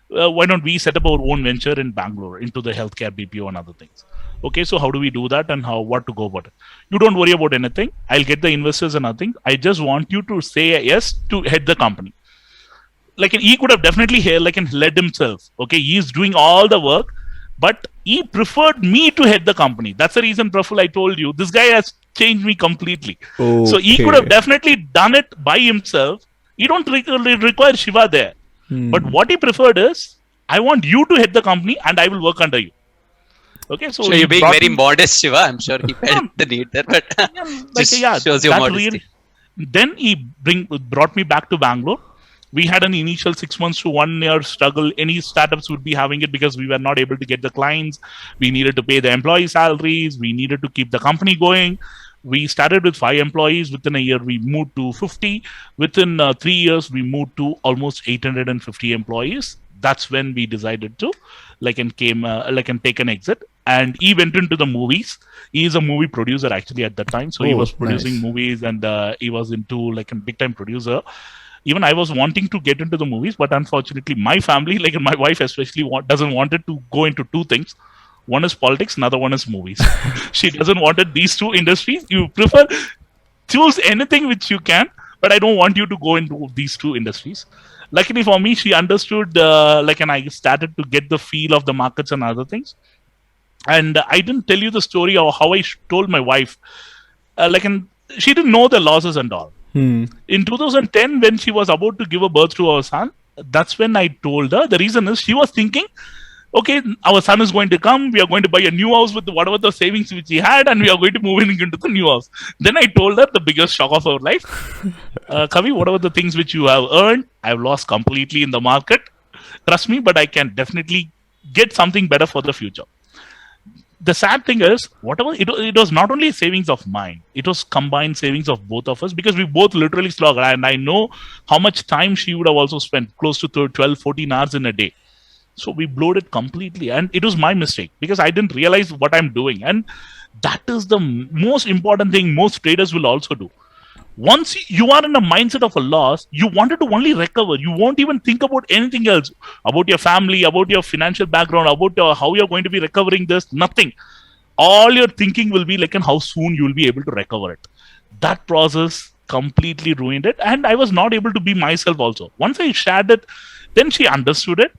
Why don't we set up our own venture in Bangalore into the healthcare BPO and other things? Okay, so how do we do that, and what to go about it? You don't worry about anything. I'll get the investors and nothing. I just want you to say yes to head the company. He could have definitely led himself. Okay, he's doing all the work, but he preferred me to head the company. That's the reason, Praful, I told you this guy has changed me completely. Okay. So he could have definitely done it by himself. You don't require Shiva there. But what he preferred is, I want you to head the company and I will work under you. Okay, so you're being very modest, Shiva. I'm sure he felt the need there, but shows your modesty. Then he brought me back to Bangalore. We had an initial 6 months to 1 year struggle. Any startups would be having it because we were not able to get the clients. We needed to pay the employee salaries. We needed to keep the company going. We started with 5 employees. Within a year, we moved to 50. Within 3 years, we moved to almost 850 employees. That's when we decided to take an exit. And he went into the movies. He is a movie producer actually at that time. So he was producing movies, and he was into a big time producer. Even I was wanting to get into the movies, but unfortunately, my family, my wife especially, doesn't wanted to go into two things. One is politics, another one is movies. She doesn't wanted these two industries. You prefer choose anything which you can, but I don't want you to go into these two industries. Luckily for me, she understood, and I started to get the feel of the markets and other things. And I didn't tell you the story of how I told my wife, and she didn't know the losses and all. In 2010, when she was about to give a birth to our son, that's when I told her. The reason is she was thinking, okay, our son is going to come. We are going to buy a new house with whatever the savings which he had, and we are going to move into the new house. Then I told her the biggest shock of our life. Kavi, whatever the things which you have earned, I've lost completely in the market. Trust me, but I can definitely get something better for the future. The sad thing is, it was not only savings of mine, it was combined savings of both of us, because we both literally slog. And I know how much time she would have also spent, close to 12, 14 hours in a day. So we blowed it completely. And it was my mistake because I didn't realize what I'm doing. And that is the most important thing most traders will also do. Once you are in a mindset of a loss, you wanted to only recover. You won't even think about anything else, about your family, about your financial background, about how you're going to be recovering this, nothing. All your thinking will be how soon you will be able to recover it. That process completely ruined it. And I was not able to be myself also. Once I shared it, then she understood it.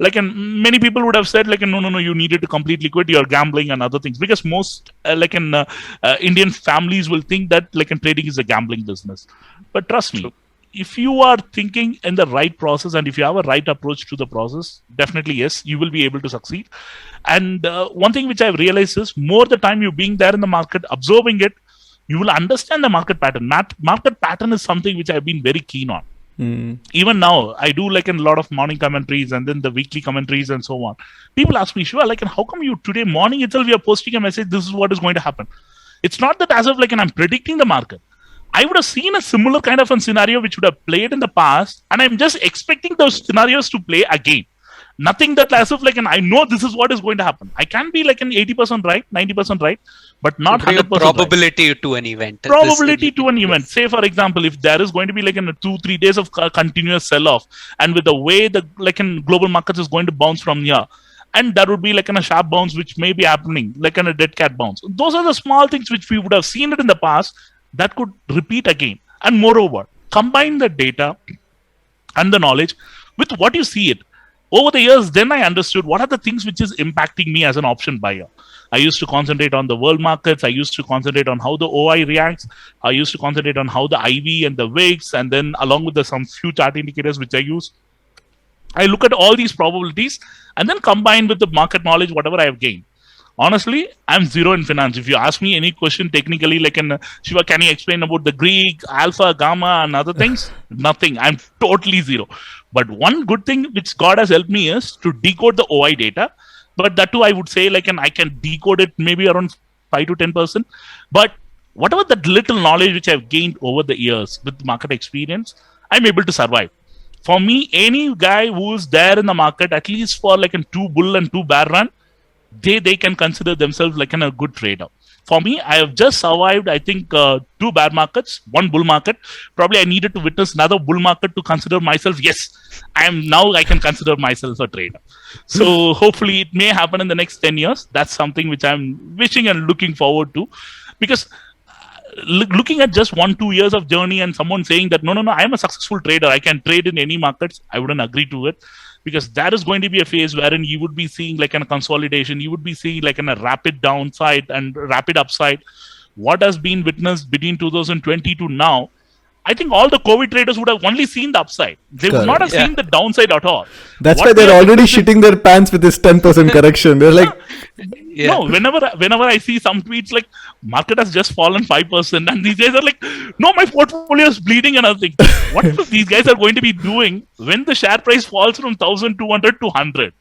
And many people would have said, no, you needed to completely quit your gambling and other things, because most Indian families will think that trading is a gambling business. But trust me, if you are thinking in the right process and if you have a right approach to the process, definitely yes, you will be able to succeed. And one thing which I've realized is more the time you being there in the market, observing it, you will understand the market pattern. Market pattern is something which I've been very keen on. Even now, I do like a lot of morning commentaries and then the weekly commentaries and so on. People ask me, Shiva, like, how come you today morning itself you're posting a message? This is what is going to happen. It's not that as of like, I'm predicting the market. I would have seen a similar kind of a scenario which would have played in the past, and I'm just expecting those scenarios to play again. Nothing that as of like, and I know this is what is going to happen. I can be like an 80% right, 90% right, but not 100% probability right. To an event. Probability to an event. Say, for example, if there is going to be like in 2-3 days of continuous sell-off, and with the way the like in global markets is going to bounce from here, and there would be like in a sharp bounce which may be happening, like in a dead cat bounce. Those are the small things which we would have seen it in the past that could repeat again. And moreover, combine the data and the knowledge with what you see it. Over the years, then I understood what are the things which is impacting me as an option buyer. I used to concentrate on the world markets. I used to concentrate on how the OI reacts. I used to concentrate on how the IV and the VIX, and then along with some few chart indicators which I use. I look at all these probabilities and then combine with the market knowledge, whatever I have gained. Honestly, I'm zero in finance. If you ask me any question technically, like Shiva, can you explain about the Greek, alpha, gamma, and other things? Nothing. I'm totally zero. But one good thing which God has helped me is to decode the OI data. But that too, I would say like I can decode it maybe around 5 to 10%. But whatever that little knowledge which I've gained over the years with market experience, I'm able to survive. For me, any guy who's there in the market, at least for like a 2 bull and 2 bear run, they can consider themselves like a good trader. For me, I have just survived, I think, 2 bear markets, 1 bull market. Probably I needed to witness another bull market to consider myself, yes, I can consider myself a trader. So hopefully it may happen in the next 10 years. That's something which I'm wishing and looking forward to. Because looking at just 1-2 years of journey and someone saying that, no, I'm a successful trader, I can trade in any markets, I wouldn't agree to it. Because that is going to be a phase wherein you would be seeing like a consolidation, you would be seeing like a rapid downside and rapid upside. What has been witnessed between 2020 to now, I think all the COVID traders would have only seen the upside. They would not have seen the downside at all. That's why they're already shitting their pants with this 10% correction. They're like, no, whenever I see some tweets like market has just fallen 5%, and these guys are like, no, my portfolio is bleeding and other things. What these guys are going to be doing when the share price falls from 1,200 to 100?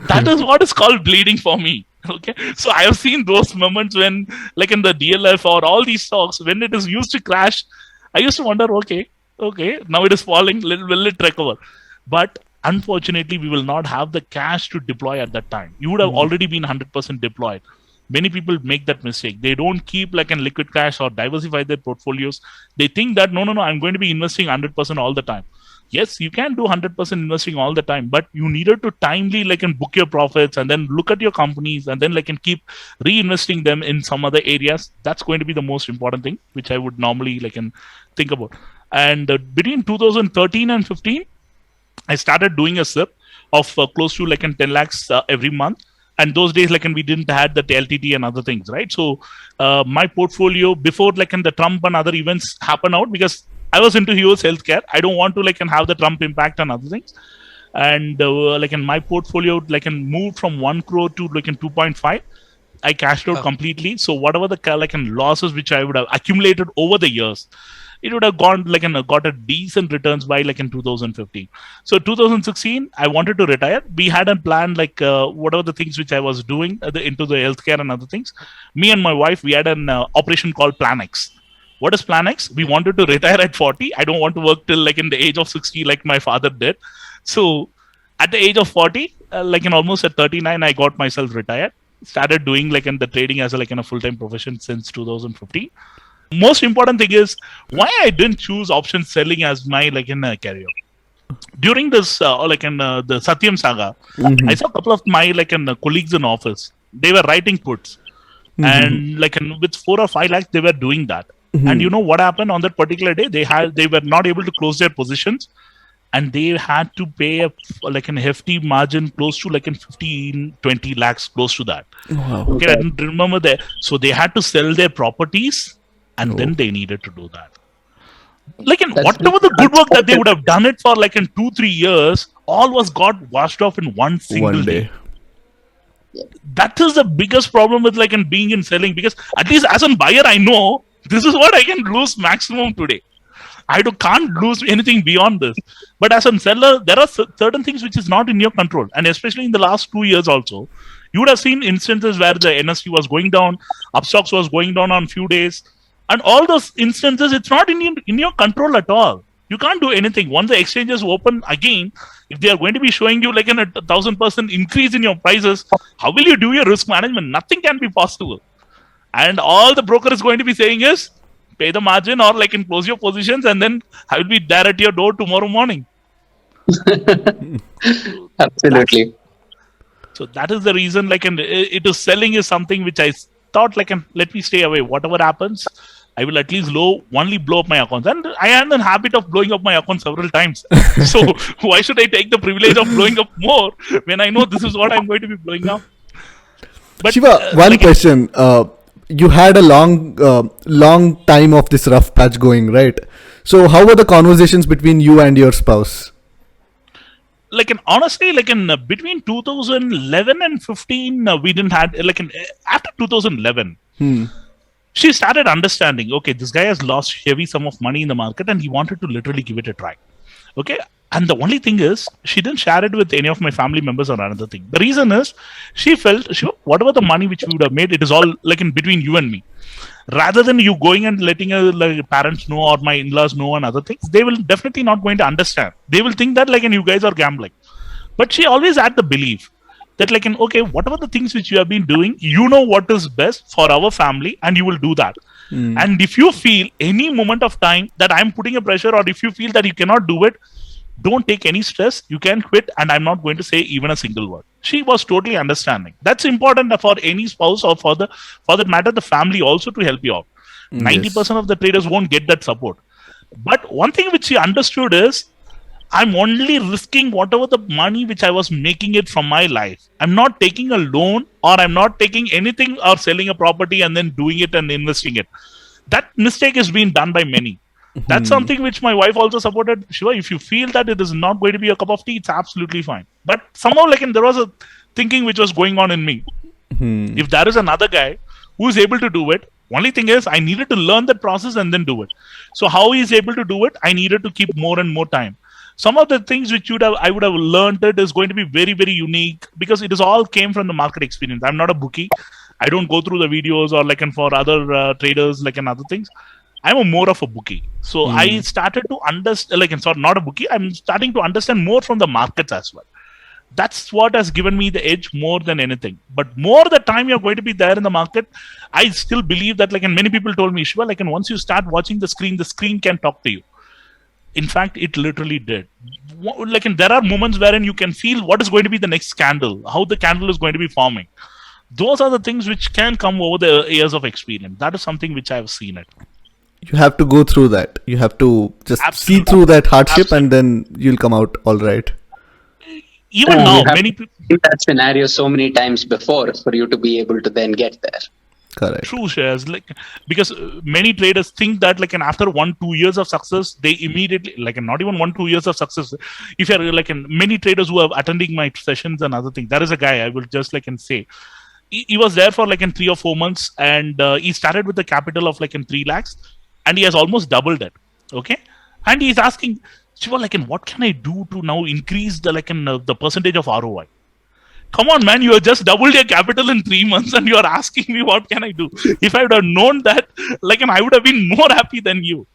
That is what is called bleeding for me. Okay, so I have seen those moments when, like in the DLF or all these stocks, when it is used to crash, I used to wonder, okay, now it is falling, will it recover? But unfortunately, we will not have the cash to deploy at that time. You would have already been 100% deployed. Many people make that mistake. They don't keep like in liquid cash or diversify their portfolios. They think that, no, I'm going to be investing 100% all the time. Yes, you can do 100% investing all the time, but you needed to timely like and book your profits and then look at your companies and then like and keep reinvesting them in some other areas. That's going to be the most important thing, which I would normally like and think about. And between 2013 and 15, I started doing a SIP of close to like 10 lakhs every month. And those days, like, and we didn't had the LTT and other things, right? So my portfolio before like the Trump and other events happen out, because I was into US healthcare. I don't want to like and have the Trump impact on other things. And like in my portfolio, like and moved from 1 crore to like in 2.5. I cashed out completely. So whatever the like and losses which I would have accumulated over the years, it would have gone like and got a decent returns by like in 2015. So 2016, I wanted to retire. We had a plan like whatever the things which I was doing into the healthcare and other things. Me and my wife, we had an operation called Plan X. What is Plan X? We wanted to retire at 40. I don't want to work till like in the age of 60 like my father did. So at the age of 40, like in almost at 39, I got myself retired. Started doing like in the trading as like in a full-time profession since 2015. Most important thing is why I didn't choose option selling as my like in a career. During this like in the Satyam saga, I saw a couple of my like in colleagues in office. They were writing puts, and like with 4 or 5 lakhs, they were doing that. And you know what happened on that particular day? They were not able to close their positions, and they had to pay like a hefty margin close to like in 15-20 lakhs, close to that. Wow. Okay, I didn't remember that. So they had to sell their properties, and then they needed to do that. Like in That's whatever the good work that they would have done it for like in 2-3 years, all was got washed off in one single One day. day. That is the biggest problem with like in being in selling, because at least as a buyer I know this is what I can lose maximum today. Can't lose anything beyond this. But as a seller, there are certain things which is not in your control, and especially in the last 2 years also, you would have seen instances where the NSC was going down, upstocks was going down on few days, and all those instances, it's not in your control at all. You can't do anything. Once the exchanges open again, if they are going to be showing you like a 1,000% increase in your prices, how will you do your risk management? Nothing can be possible. And all the broker is going to be saying is pay the margin or like close your positions, and then I will be there at your door tomorrow morning. Absolutely. So that is the reason it is selling is something which I thought let me stay away. Whatever happens, I will at least only blow up my accounts. And I am in the habit of blowing up my account several times. So why should I take the privilege of blowing up more when I know this is what I'm going to be blowing up? But Shiva, one question. You had a long time of this rough patch going, right? So how were the conversations between you and your spouse? Honestly, between 2011 and 15, we didn't had after 2011. She started understanding, okay, this guy has lost heavy sum of money in the market and he wanted to literally give it a try. Okay. And the only thing is, she didn't share it with any of my family members or another thing. The reason is, she felt, whatever the money which we would have made, it is all in between you and me. Rather than you going and letting parents know or my in-laws know and other things, they will definitely not going to understand. They will think that you guys are gambling. But she always had the belief that okay, whatever the things which you have been doing, you know what is best for our family and you will do that. And if you feel any moment of time that I'm putting a pressure, or if you feel that you cannot do it, don't take any stress. You can quit, and I'm not going to say even a single word. She was totally understanding. That's important for any spouse, or for that matter, the family also, to help you out. 90% of the traders won't get that support. But one thing which she understood is, I'm only risking whatever the money which I was making it from my life. I'm not taking a loan, or I'm not taking anything or selling a property and then doing it and investing it. That mistake is being done by many. That's something which my wife also supported. Shiva, if you feel that it is not going to be a cup of tea, it's absolutely fine. But somehow there was a thinking which was going on in me. If there is another guy who is able to do it, only thing is I needed to learn that process and then do it. So how he is able to do it, I needed to keep more and more time. Some of the things which I would have learned it is going to be very, very unique, because it is all came from the market experience. I'm not a bookie. I don't go through the videos or and for other traders and other things. I'm more of a bookie. So I started to understand, not a bookie. I'm starting to understand more from the markets as well. That's what has given me the edge more than anything. But more the time you're going to be there in the market, I still believe that and many people told me, Shiva, once you start watching the screen can talk to you. In fact, it literally did. There are moments wherein you can feel what is going to be the next candle, how the candle is going to be forming. Those are the things which can come over the years of experience. That is something which I have seen it. You have to go through that. You have to just Absolutely. see through that hardship, and then you'll come out all right. Even now, many people. That scenario so many times before for you to be able to then get there. Correct. True shares, because many traders think that after 1-2 years of success, they immediately not even 1-2 years of success. If you're many traders who are attending my sessions and other things, there is a guy I will just say. He was there for 3 or 4 months, and he started with a capital of 3 lakhs, and he has almost doubled it. Okay, and he's asking, Shiva, what can I do to now increase the percentage of ROI? Come on, man, you have just doubled your capital in 3 months and you are asking me what can I do? If I would have known that, I would have been more happy than you.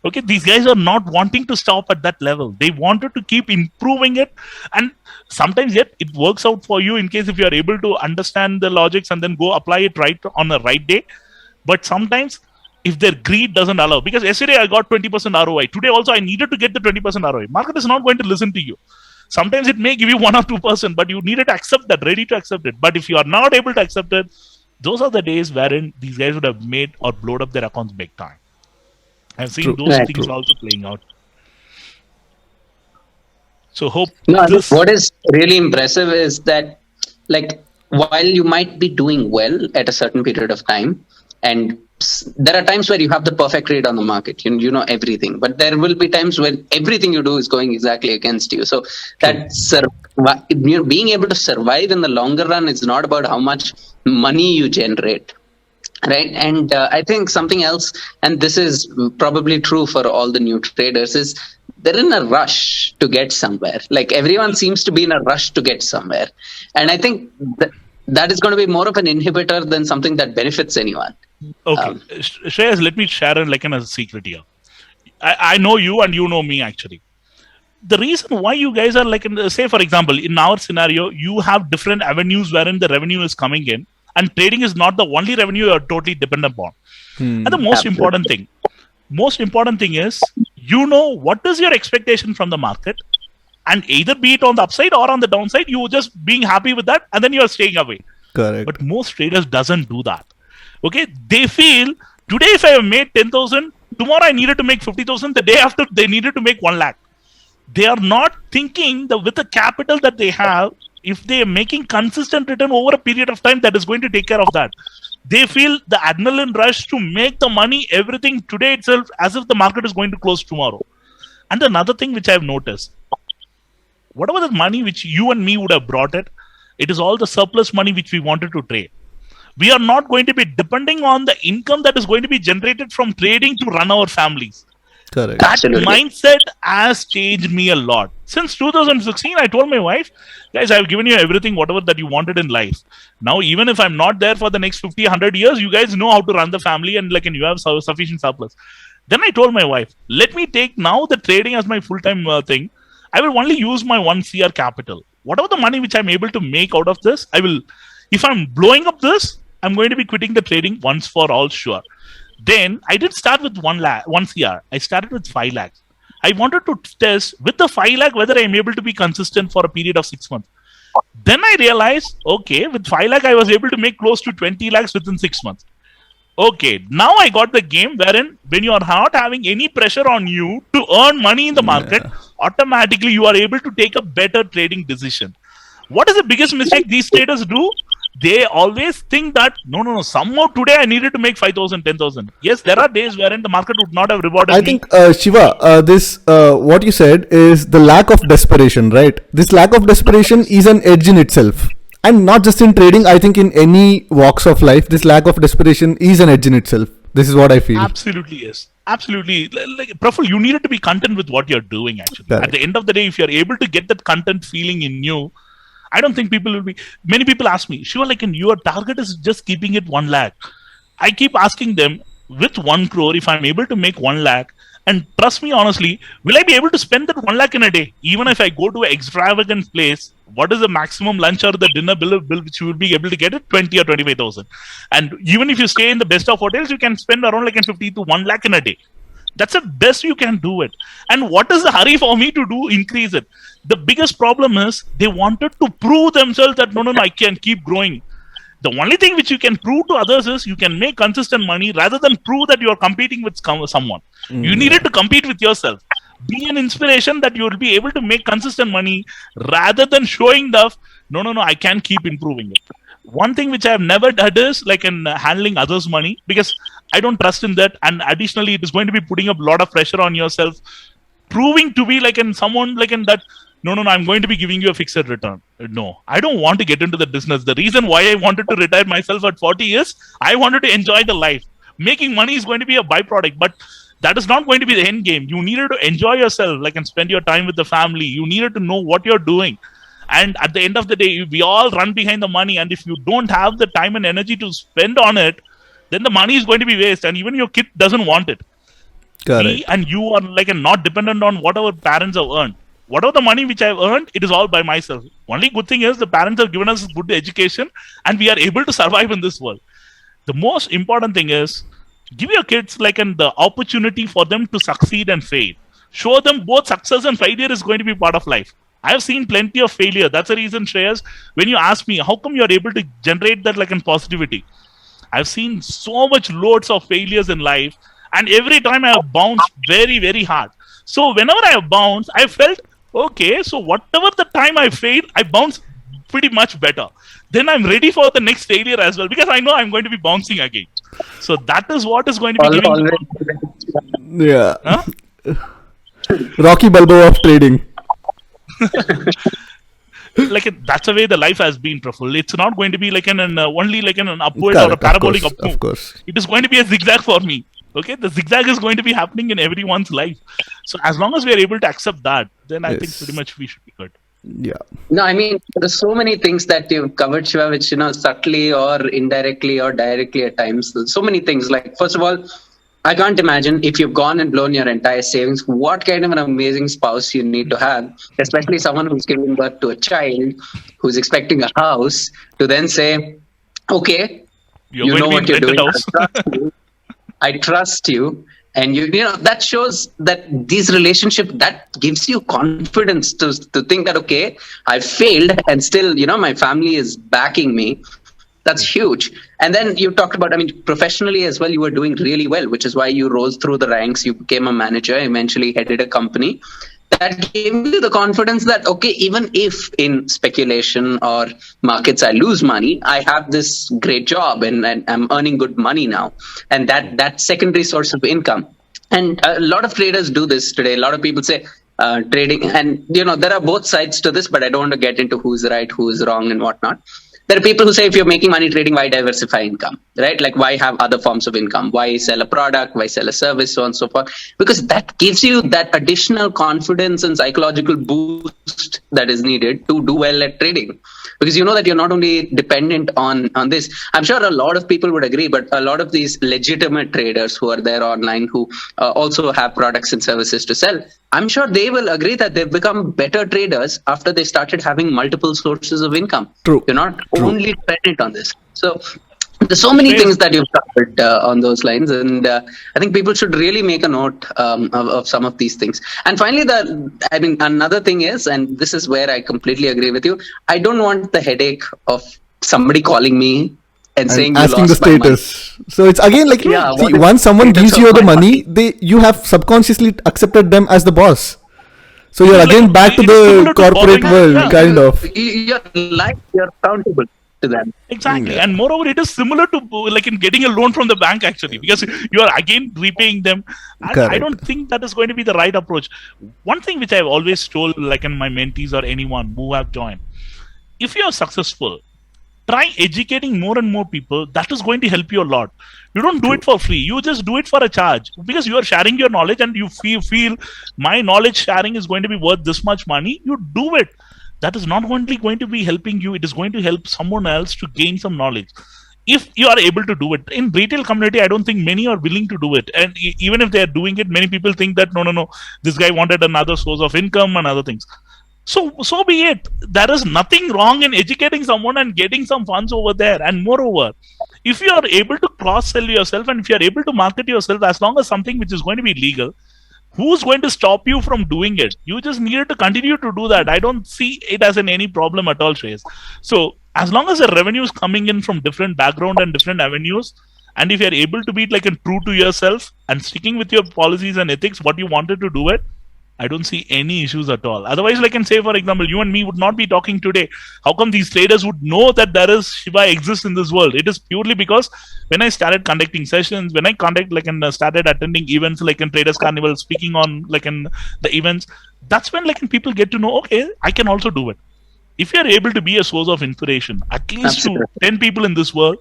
Okay, these guys are not wanting to stop at that level. They wanted to keep improving it, and sometimes yet it works out for you in case if you are able to understand the logics and then go apply it right on the right day. But sometimes if their greed doesn't allow, because yesterday I got 20% ROI. Today also I needed to get the 20% ROI. Market is not going to listen to you. Sometimes it may give you 1 or 2%, but you needed to accept that, ready to accept it. But if you are not able to accept it, those are the days wherein these guys would have made or blowed up their accounts big time. I've seen those things also playing out. So hope what is really impressive is that while you might be doing well at a certain period of time, And there are times where you have the perfect read on the market. You know everything, but there will be times when everything you do is going exactly against you. So being able to survive in the longer run is not about how much money you generate. Right. And I think something else, and this is probably true for all the new traders, is they're in a rush to get somewhere. Like everyone seems to be in a rush to get somewhere. And I think that is going to be more of an inhibitor than something that benefits anyone. Okay. Shreyas, let me share a secret here. I know you and you know me actually. The reason why you guys are say for example, in our scenario, you have different avenues wherein the revenue is coming in. And trading is not the only revenue you are totally dependent upon. And the most important thing is, you know what is your expectation from the market, and either be it on the upside or on the downside, you just being happy with that, and then you are staying away. Correct. But most traders doesn't do that. Okay, they feel today if I have made 10,000, tomorrow I needed to make 50,000. The day after they needed to make 1 lakh. They are not thinking that with the capital that they have, if they are making consistent return over a period of time, that is going to take care of that. They feel the adrenaline rush to make the money, everything today itself, as if the market is going to close tomorrow. And another thing which I have noticed, whatever the money which you and me would have brought it is all the surplus money which we wanted to trade. We are not going to be depending on the income that is going to be generated from trading to run our families. Correct. That Absolutely. mindset has changed me a lot. Since 2016, I told my wife, guys, I've given you everything, whatever that you wanted in life. Now, even if I'm not there for the next 50, 100 years, you guys know how to run the family and you have sufficient surplus. Then I told my wife, let me take now the trading as my full-time thing. I will only use my 1 CR capital. Whatever the money which I'm able to make out of this, I will, if I'm blowing up this, I'm going to be quitting the trading once for all sure. Then I didn't start with 1 CR. I started with 5 lakhs. I wanted to test with the 5 lakh whether I am able to be consistent for a period of 6 months. Then I realized, okay, with 5 lakh, I was able to make close to 20 lakhs within 6 months. Okay, now I got the game wherein when you are not having any pressure on you to earn money in the market, automatically you are able to take a better trading decision. What is the biggest mistake these traders do? They always think that no, somehow today I needed to make 5,000, 10,000. Yes, there are days wherein the market would not have rewarded I me. think Shiva, this what you said is the lack of desperation, right? This lack of desperation is an edge in itself, and not just in trading. I think in any walks of life, this lack of desperation is an edge in itself. This is what I feel. Absolutely, yes. Absolutely. Praful, you needed to be content with what you're doing, actually. Correct. At the end of the day, if you're able to get that content feeling in you, I don't think people will be. Many people ask me, Shiva, your target is just keeping it 1 lakh. I keep asking them, with 1 crore, if I'm able to make 1 lakh, and trust me honestly, will I be able to spend that 1 lakh in a day? Even if I go to an extravagant place, what is the maximum lunch or the dinner bill which you will be able to get it? 20 or 25,000. And even if you stay in the best of hotels, you can spend around 50 to 1 lakh in a day. That's the best you can do it. And what is the hurry for me to do increase it? The biggest problem is they wanted to prove themselves that no, I can keep growing. The only thing which you can prove to others is you can make consistent money rather than prove that you are competing with someone. You needed to compete with yourself. Be an inspiration that you will be able to make consistent money rather than showing the no, I can keep improving it. One thing which I have never done is in handling others' money, because I don't trust in that, and additionally it is going to be putting up a lot of pressure on yourself, proving to be someone that no, I'm going to be giving you a fixed return. No, I don't want to get into the business. The reason why I wanted to retire myself at 40 years, I wanted to enjoy the life. Making money is going to be a byproduct, but that is not going to be the end game. You needed to enjoy yourself, and spend your time with the family. You needed to know what you're doing. And at the end of the day, we all run behind the money. And if you don't have the time and energy to spend on it, then the money is going to be waste. And even your kid doesn't want it. Correct. And you are not dependent on what our parents have earned. Whatever the money which I've earned, it is all by myself. Only good thing is the parents have given us good education and we are able to survive in this world. The most important thing is give your kids the opportunity for them to succeed and fail. Show them both success and failure is going to be part of life. I have seen plenty of failure. That's the reason, Shreyas, when you ask me, how come you're able to generate that in positivity? I've seen so much loads of failures in life, and every time I have bounced very, very hard. So whenever I have bounced, I felt, okay, so whatever the time I failed, I bounce pretty much better. Then I'm ready for the next failure as well, because I know I'm going to be bouncing again. So that is what is going to be giving. Always. Yeah. Huh? Rocky Balboa of trading. Like that's the way the life has been, Praful. It's not going to be like only like an upward or a Correct, parabolic up of move. course. It is going to be a zigzag for me. Okay, the zigzag is going to be happening in everyone's life. So as long as we are able to accept that, then I think Yes. pretty much we should be good. Yeah. No, I mean, there's so many things that you've covered, Shiva, which, subtly or indirectly or directly at times. So many things. Like, first of all, I can't imagine if you've gone and blown your entire savings, what kind of an amazing spouse you need to have, especially someone who's giving birth to a child, who's expecting a house, to then say, okay, You're you going know to what be you're in rented doing. house. I trust you. And that shows that these relationships, that gives you confidence to think that, okay, I failed and still, my family is backing me. That's huge. And then you talked about, professionally as well, you were doing really well, which is why you rose through the ranks. You became a manager, eventually headed a company. That gave you the confidence that, okay, even if in speculation or markets I lose money, I have this great job and I'm earning good money now. And that secondary source of income. And a lot of traders do this today. A lot of people say trading, and there are both sides to this, but I don't want to get into who's right, who's wrong, and whatnot. There are people who say if you're making money trading, why diversify income, right? Like, why have other forms of income? Why sell a product? Why sell a service? So on and so forth. Because that gives you that additional confidence and psychological boost that is needed to do well at trading. Because you know that you're not only dependent on this. I'm sure a lot of people would agree, but a lot of these legitimate traders who are there online, who also have products and services to sell, I'm sure they will agree that they've become better traders after they started having multiple sources of income. True. You're not only dependent on this. So there's so many things that you've covered on those lines, and I think people should really make a note of some of these things. And finally, another thing is, and this is where I completely agree with you, I don't want the headache of somebody calling me and saying you asking the lost my money. status. So it's again like, Yeah, see, what is once someone the gives status you of the my money, you have subconsciously accepted them as the boss. So you're Like, again back to it is the similar to corporate borrowing, world, yeah. kind of. You're accountable to them. Exactly. Yeah. And moreover, it is similar to like in getting a loan from the bank, actually, because you are again repaying them. And I Correct. don't think that is going to be the right approach. One thing which I've always told, like in my mentees or anyone who have joined, if you are successful, try educating more and more people. That is going to help you a lot. You don't do it for free. You just do it for a charge, because you are sharing your knowledge and you feel my knowledge sharing is going to be worth this much money. You do it. That is not only going to be helping you, it is going to help someone else to gain some knowledge. If you are able to do it in retail community, I don't think many are willing to do it. And even if they are doing it, many people think that no, this guy wanted another source of income and other things. So be it. There is nothing wrong in educating someone and getting some funds over there. And moreover, if you are able to cross sell yourself and if you are able to market yourself, as long as something which is going to be legal, who's going to stop you from doing it? You just needed to continue to do that. I don't see it as any problem at all, Shreyas. So as long as the revenue is coming in from different background and different avenues, and if you're able to be like true to yourself and sticking with your policies and ethics, what you wanted to do it, I don't see any issues at all. Otherwise, like say, for example, you and me would not be talking today. How come these traders would know that there is Shiva exists in this world? It is purely because when I started conducting sessions, when I started attending events like in Traders Carnival, speaking on like in the events, that's when people get to know, okay, I can also do it. If you are able to be a source of inspiration, at least Absolutely. to 10 people in this world,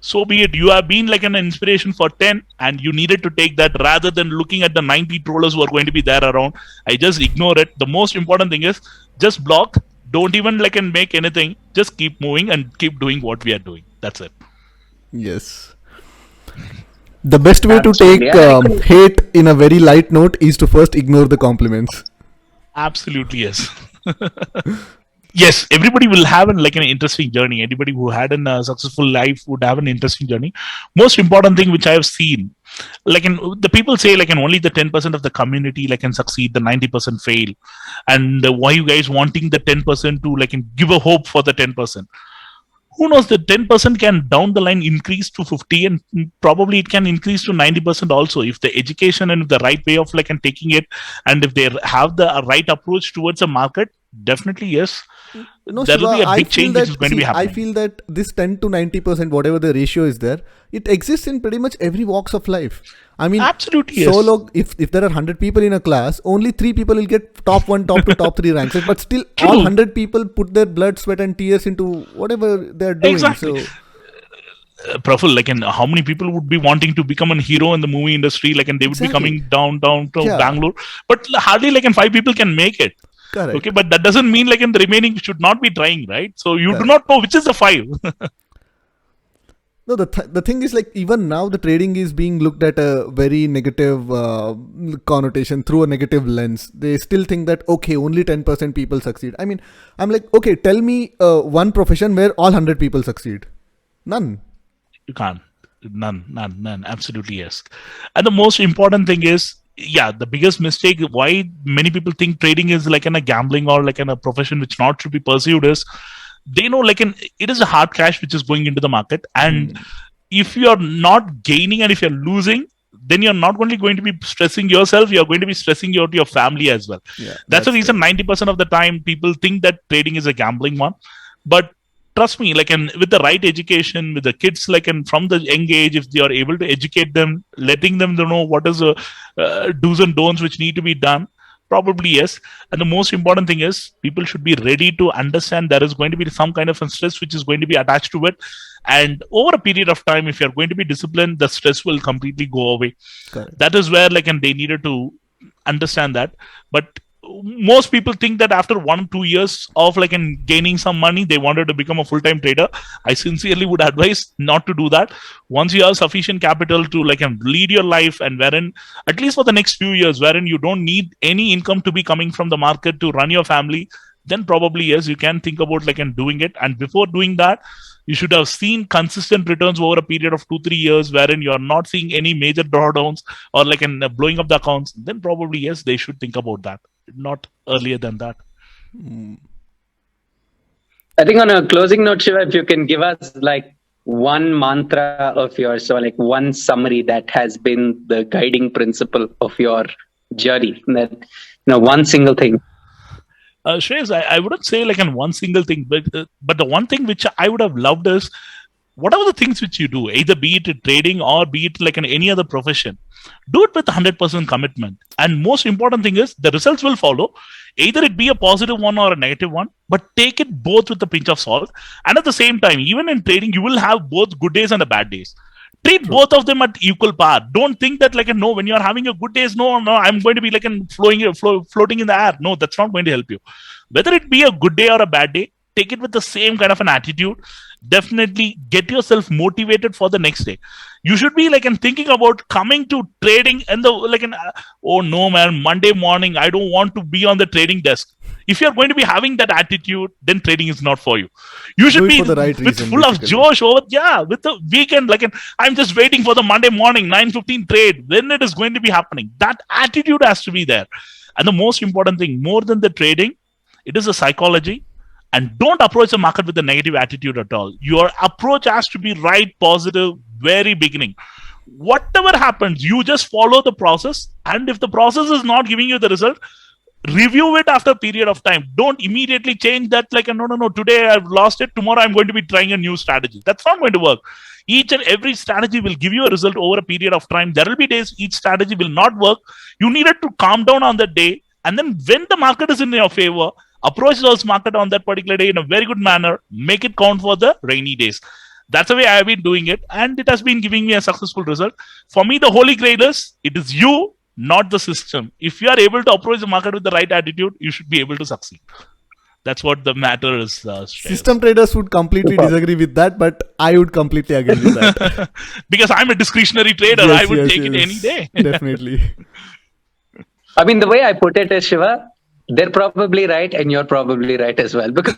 so be it. You have been like an inspiration for 10 and you needed to take that rather than looking at the 90 trollers who are going to be there around. I just ignore it. The most important thing is just block. Don't even make anything. Just keep moving and keep doing what we are doing. That's it. Yes. The best way Absolutely. to take hate in a very light note is to first ignore the compliments. Absolutely, yes. Yes, everybody will have an interesting journey. Anybody who had a successful life would have an interesting journey. Most important thing which I have seen, the people say only the 10% of the community can succeed, the 90% fail, and why you guys wanting the 10% to give a hope for the 10%. Who knows, the 10% can down the line increase to 50 and probably it can increase to 90% also if the education and the right way of and taking it, and if they have the right approach towards a market, definitely yes. No, there will Shiva, be a I big feel change which that, is going to be I happening. feel that this 10 to 90%, whatever the ratio is there, it exists in pretty much every walks of life. I mean, Absolutely, yes. solo, if there are 100 people in a class, only 3 people will get top 1, top 2, top 3 ranks. But still, all True. 100 people put their blood, sweat, and tears into whatever they're doing. Exactly. So, Praful, like, and how many people would be wanting to become a hero in the movie industry, like, and they would be Exactly. coming down to Yeah. Bangalore, but hardly like, and 5 people can make it. correct. Okay, but that doesn't mean like, in the remaining should not be trying, right? So you do Correct. not know which is the 5. No, the thing is, like, even now the trading is being looked at a very negative connotation, through a negative lens. They still think that, okay, only 10% people succeed. I mean, I'm like, okay, tell me one profession where all 100 people succeed. None. You can't. None. Absolutely, yes. And the most important thing is, yeah, the biggest mistake why many people think trading is like in a gambling or like in a profession which not should be pursued is they know like it is a hard cash which is going into the market, and if you are not gaining and if you're losing, then you're not only going to be stressing yourself, you're going to be stressing your family as well. Yeah, That's the reason 90% of the time people think that trading is a gambling one. But trust me, like, and with the right education, with the kids, like, and from the young age, if they are able to educate them, letting them to know what is the do's and don'ts which need to be done, probably yes. And the most important thing is people should be ready to understand there is going to be some kind of a stress which is going to be attached to it, and over a period of time, if you're going to be disciplined, the stress will completely go away. Correct. That is where, like, and they needed to understand that. But most people think that after 1-2 years of like in gaining some money, they wanted to become a full-time trader. I sincerely would advise not to do that. Once you have sufficient capital to like lead your life, and wherein at least for the next few years, wherein you don't need any income to be coming from the market to run your family, then probably yes, you can think about like and doing it. And before doing that, you should have seen consistent returns over a period of 2-3 years, wherein you are not seeing any major drawdowns or like in blowing up the accounts. Then probably yes, they should think about that, not earlier than that. I think on a closing note, Shiva, if you can give us like one mantra of yours, or like one summary that has been the guiding principle of your journey, that one single thing. Shreyas, I wouldn't say like in one single thing, but the one thing which I would have loved is whatever the things which you do, either be it trading or be it like in any other profession, do it with 100% commitment. And most important thing is the results will follow, either it be a positive one or a negative one, but take it both with a pinch of salt. And at the same time, even in trading, you will have both good days and the bad days. Treat both of them at equal par. Don't think that like no, when you're having a good days, no, I'm going to be like floating in the air. No, that's not going to help you. Whether it be a good day or a bad day, take it with the same kind of an attitude. Definitely get yourself motivated for the next day. You should be like thinking about coming to trading and oh no man, Monday morning I don't want to be on the trading desk. If you're going to be having that attitude, then trading is not for you. You should be for the right with reason, full of basically. josh over with the weekend, I'm just waiting for the Monday morning 9:15 trade. Then it is going to be happening. That attitude has to be there. And the most important thing, more than the trading, it is a psychology. And don't approach the market with a negative attitude at all. Your approach has to be right, positive, very beginning. Whatever happens, you just follow the process. And if the process is not giving you the result, review it after a period of time. Don't immediately change that no, today I've lost it, tomorrow I'm going to be trying a new strategy. That's not going to work. Each and every strategy will give you a result over a period of time. There will be days each strategy will not work. You needed to calm down on that day, and then when the market is in your favor, approach those market on that particular day in a very good manner. Make it count for the rainy days. That's the way I have been doing it, and it has been giving me a successful result. For me, the holy grail is it is you, not the system. If you are able to approach the market with the right attitude, you should be able to succeed. That's what the matter is. System traders would completely disagree with that, but I would completely agree with that. Because I'm a discretionary trader, Yes, I would yes, take it yes. any day. Definitely. I mean, the way I put it is, Shiva, they're probably right and you're probably right as well, because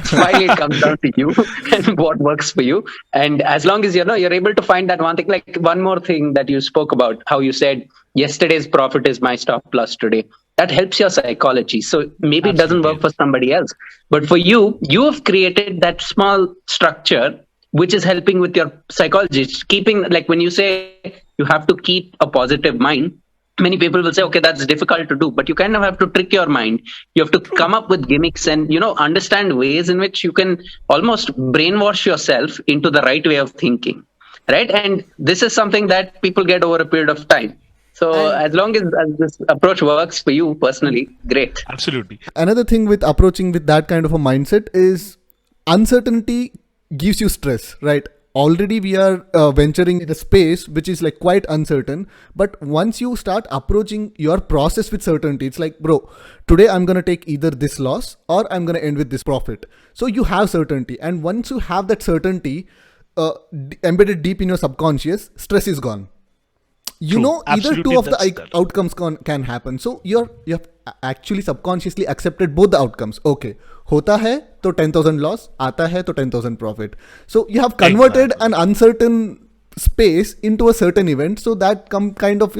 finally it comes down to you and what works for you. And as long as you're able to find that one thing, like one more thing that you spoke about, how you said yesterday's profit is my stop loss today. That helps your psychology. So maybe it doesn't work for somebody else, but for you, you have created that small structure which is helping with your psychology. It's keeping, like when you say you have to keep a positive mind, many people will say, okay, that's difficult to do, but you kind of have to trick your mind. You have to come up with gimmicks and, understand ways in which you can almost brainwash yourself into the right way of thinking. Right. And this is something that people get over a period of time. So as long as this approach works for you personally, great. Absolutely. Another thing with approaching with that kind of a mindset is uncertainty gives you stress, right? Already we are venturing in a space which is like quite uncertain, but once you start approaching your process with certainty, it's like, bro, today I'm going to take either this loss or I'm going to end with this profit. So you have certainty, and once you have that certainty embedded deep in your subconscious, stress is gone. You True. know, either Absolutely, two of the that's outcomes can happen. So you have actually subconsciously accepted both the outcomes. Okay, hota hai to 10,000 loss, aata hai to 10,000 profit. So you have converted Exactly. an uncertain space into a certain event. So that kind of,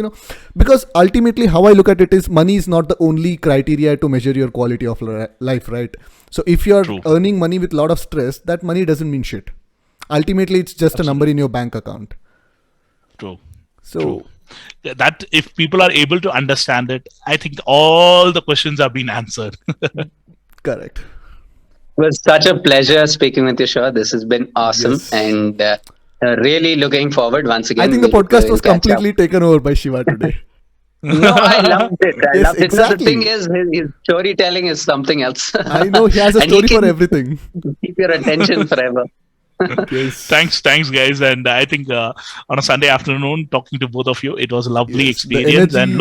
because ultimately how I look at it is money is not the only criteria to measure your quality of life, right? So if you're True. earning money with a lot of stress, that money doesn't mean shit. Ultimately, it's just a number in your bank account. True. So True. That if people are able to understand it, I think all the questions have been answered. correct. It was such a pleasure speaking with you, Shaw. This has been awesome. Yes. And really looking forward once again. I think the podcast was completely taken over by Shiva today. No, I loved it. I Yes, loved it. exactly. No, the thing is, his storytelling is something else. I know he has a And story for can everything. keep your attention forever. Yes. Thanks, guys. And I think on a Sunday afternoon, talking to both of you, it was a lovely Yes, the experience. And energy-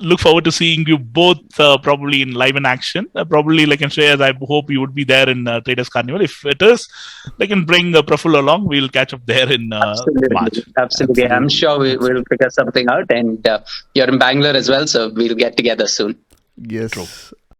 look forward to seeing you both probably in live in action. Probably like in Shreyas, I hope you would be there in Traders Carnival. If it is, like can bring Praful along. We'll catch up there in Absolutely. March. Absolutely. I'm sure we'll figure something out. And you're in Bangalore as well, so we'll get together soon. Yes. True.